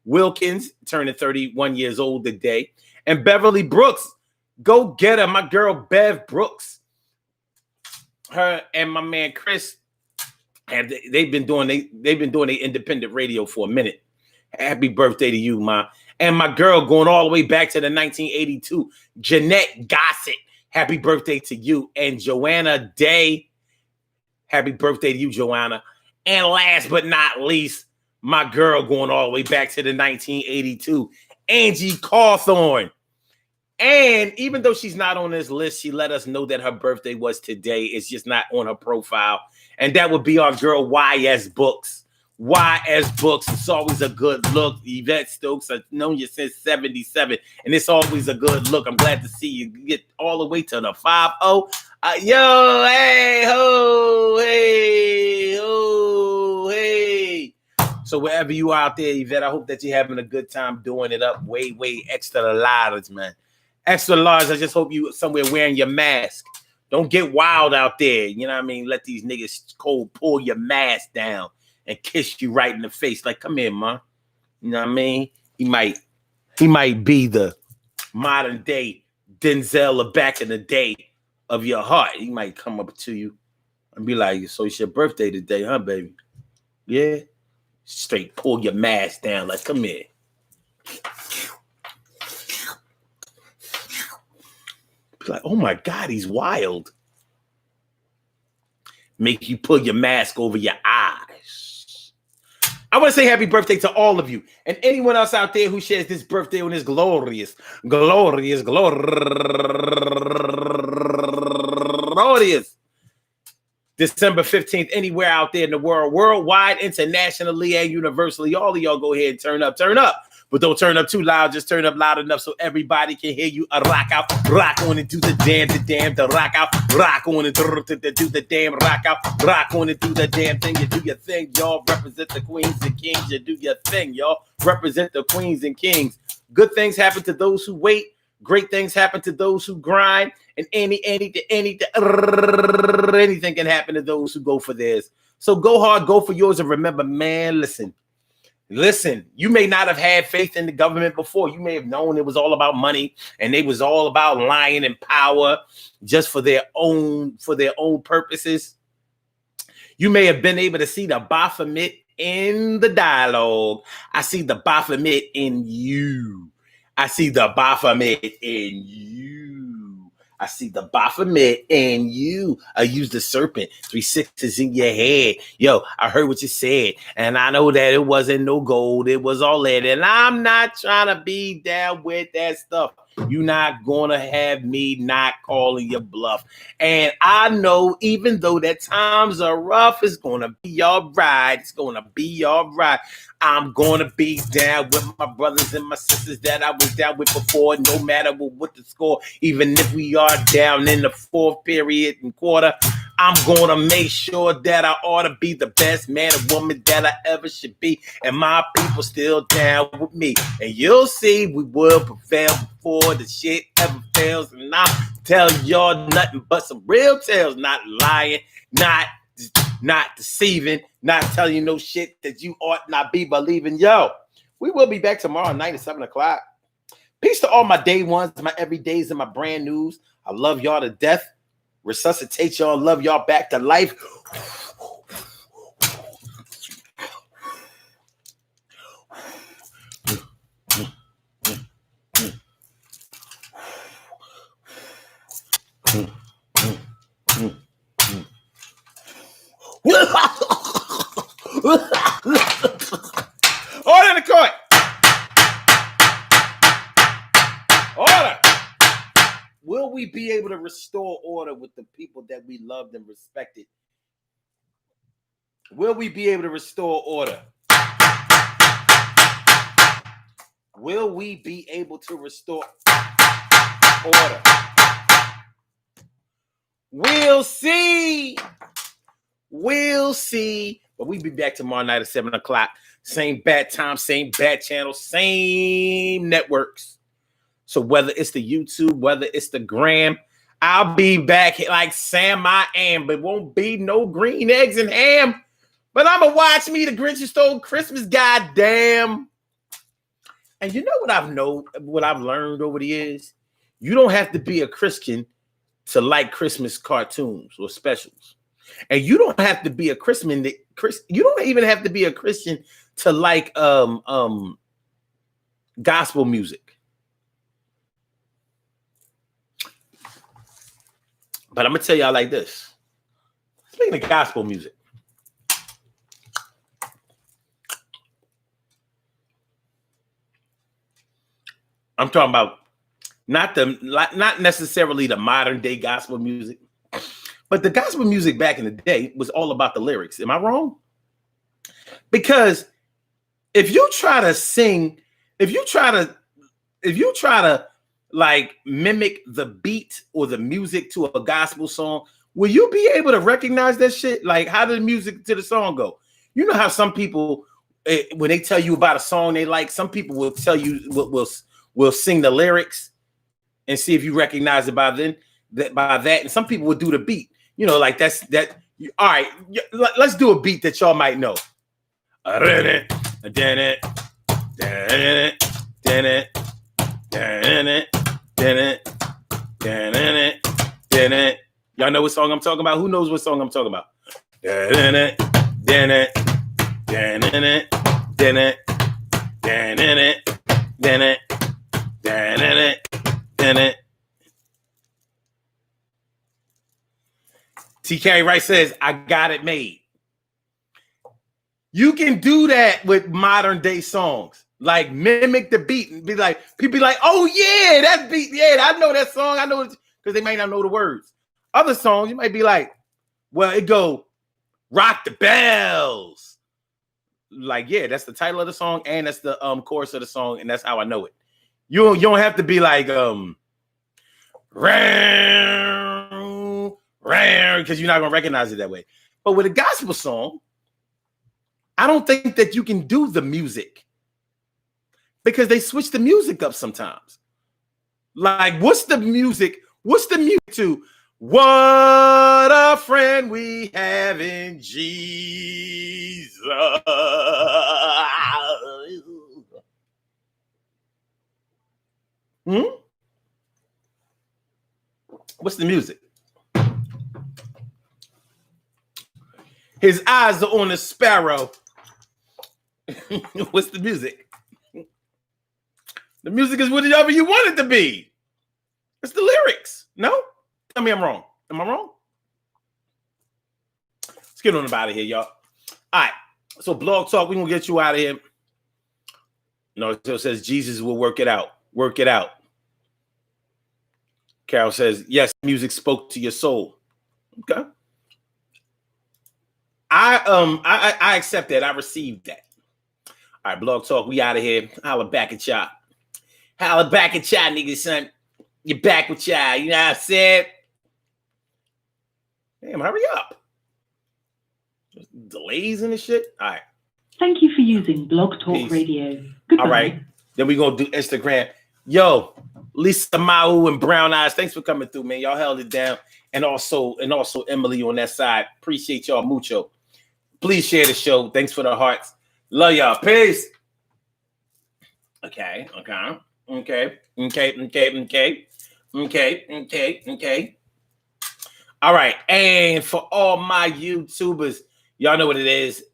Wilkins turning 31 years old today. And Beverly Brooks, go get her, my girl Bev Brooks. Her and my man Chris, and they've been doing their independent radio for a minute. Happy birthday to you, Ma. And my girl going all the way back to the 1982, Jeanette Gossett. Happy birthday to you. And Joanna Day. Happy birthday to you, Joanna. And last but not least, my girl going all the way back to the 1982, Angie Cawthorn. And even though she's not on this list, she let us know that her birthday was today. It's just not on her profile. And that would be our girl, YS Books. YS Books. It's always a good look. Yvette Stokes, I've known you since 77. And it's always a good look. I'm glad to see you get all the way to the 5-0. Yo, hey, ho, hey, ho, hey. So wherever you are out there, Yvette, I hope that you're having a good time doing it up way, way extra large, man. Extra large. I just hope you somewhere wearing your mask. Don't get wild out there. You know what I mean? Let these niggas cold pull your mask down and kiss you right in the face. Like, come here, man. You know what I mean? He might be the modern day Denzel of back in the day of your heart. He might come up to you and be like, so it's your birthday today, huh, baby? Yeah. Straight pull your mask down. Like, come here. Be like, oh my God, he's wild. Make you pull your mask over your eyes. I want to say happy birthday to all of you and anyone else out there who shares this birthday on this glorious December 15th, anywhere out there in the world, worldwide, internationally, and universally. All of y'all go ahead and turn up. But don't turn up too loud. Just turn up loud enough so everybody can hear you. Rock out, rock on and do the damn, the rock out, rock on and do the damn, rock out, rock on and do the damn thing. You do your thing, y'all. Represent the queens and kings. You do your thing, y'all. Represent the queens and kings. Good things happen to those who wait. Great things happen to those who grind. And anything can happen to those who go for theirs. So go hard, go for yours. And remember, man, listen, you may not have had faith in the government before. You may have known it was all about money and they was all about lying and power just for their own purposes. You may have been able to see the Baphomet in the dialogue. I see the Baphomet in you. I see the Baphomet in you. I see the Baphomet in you. I use the serpent. 3 6s in your head. Yo, I heard what you said. And I know that it wasn't no gold. It was all lead. And I'm not trying to be down with that stuff. You're not going to have me not calling your bluff. And I know even though that times are rough, it's going to be all right. It's going to be all right. I'm going to be down with my brothers and my sisters that I was down with before, no matter what the score. Even if we are down in the fourth period and quarter, I'm going to make sure that I ought to be the best man or woman that I ever should be. And my people still down with me. And you'll see we will prevail before the shit ever fails. And I'll tell y'all nothing but some real tales, not lying, not deceiving, not telling you no shit that you ought not be believing. Yo, we will be back tomorrow night at 7 o'clock. Peace to all my day ones, my everydays, and my brand news. I love y'all to death. Resuscitate y'all, love y'all back to life. Order in the court. Order. Will we be able to restore order with the people that we loved and respected? Will we be able to restore order? Will we be able to restore order? We'll see. We'll see. But we'll be back tomorrow night at 7 o'clock. Same bat time, same bat channel, same networks. So whether it's the YouTube, whether it's the Gram, I'll be back like Sam I am, but won't be no green eggs and ham. But I'm going to watch me, The Grinch Who Stole Christmas, goddamn. And you know what I've learned over the years? You don't have to be a Christian to like Christmas cartoons or specials. And you don't have to be a Christian. You don't even have to be a Christian to like gospel music. But I'm gonna tell y'all like this. Speaking of gospel music, I'm talking about not necessarily the modern day gospel music, but the gospel music back in the day was all about the lyrics. Am I wrong? Because if you try to like mimic the beat or the music to a gospel song, will you be able to recognize that shit? Like, how did the music to the song go? You know how some people, when they tell you about a song they like, some people will tell you will sing the lyrics and see if you recognize it by that. And some people will do the beat. You know, like that. All right, let's do a beat that y'all might know. Y'all know what song I'm talking about? Who knows what song I'm talking about? TK Wright says, I got it made. You can do that with modern day songs. Like mimic the beat and be like, people be like, oh yeah, that beat, yeah, I know that song. I know it, because they might not know the words. Other songs, you might be like, well, it go rock the bells. Like, yeah, that's the title of the song, and that's the chorus of the song, and that's how I know it. You don't have to be like because you're not gonna recognize it that way. But with a gospel song, I don't think that you can do the music because they switch the music up sometimes. Like, what's the music? What's the music to? What a friend we have in Jesus. What's the music? His eyes are on the sparrow. What's the music? The music is whatever you want it to be. It's the lyrics. No? Tell me I'm wrong. Am I wrong? Let's get on about it here, y'all. All right. So Blog Talk, we're going to get you out of here. No, it says Jesus will work it out. Work it out. Carol says, yes, music spoke to your soul. Okay. I accept that. I received that. All right, Blog Talk, we out of here. Holla back at y'all. Holla back at y'all, niggas, son. You're back with y'all. You know what I said? Damn, hurry up. There's delays in this shit. All right. Thank you for using Blog Talk Peace. Radio. Goodbye. All right. Then we're going to do Instagram. Yo, Lisa Mau and Brown Eyes, thanks for coming through, man. Y'all held it down. And also Emily on that side. Appreciate y'all mucho. Please share the show. Thanks for the hearts. Love y'all. Peace. Okay. All right. And for all my YouTubers, y'all know what it is.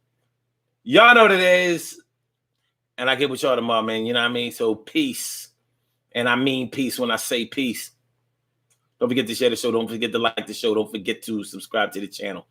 And I get with y'all tomorrow, man. You know what I mean? So peace. And I mean peace when I say peace. Don't forget to share the show. Don't forget to like the show. Don't forget to subscribe to the channel.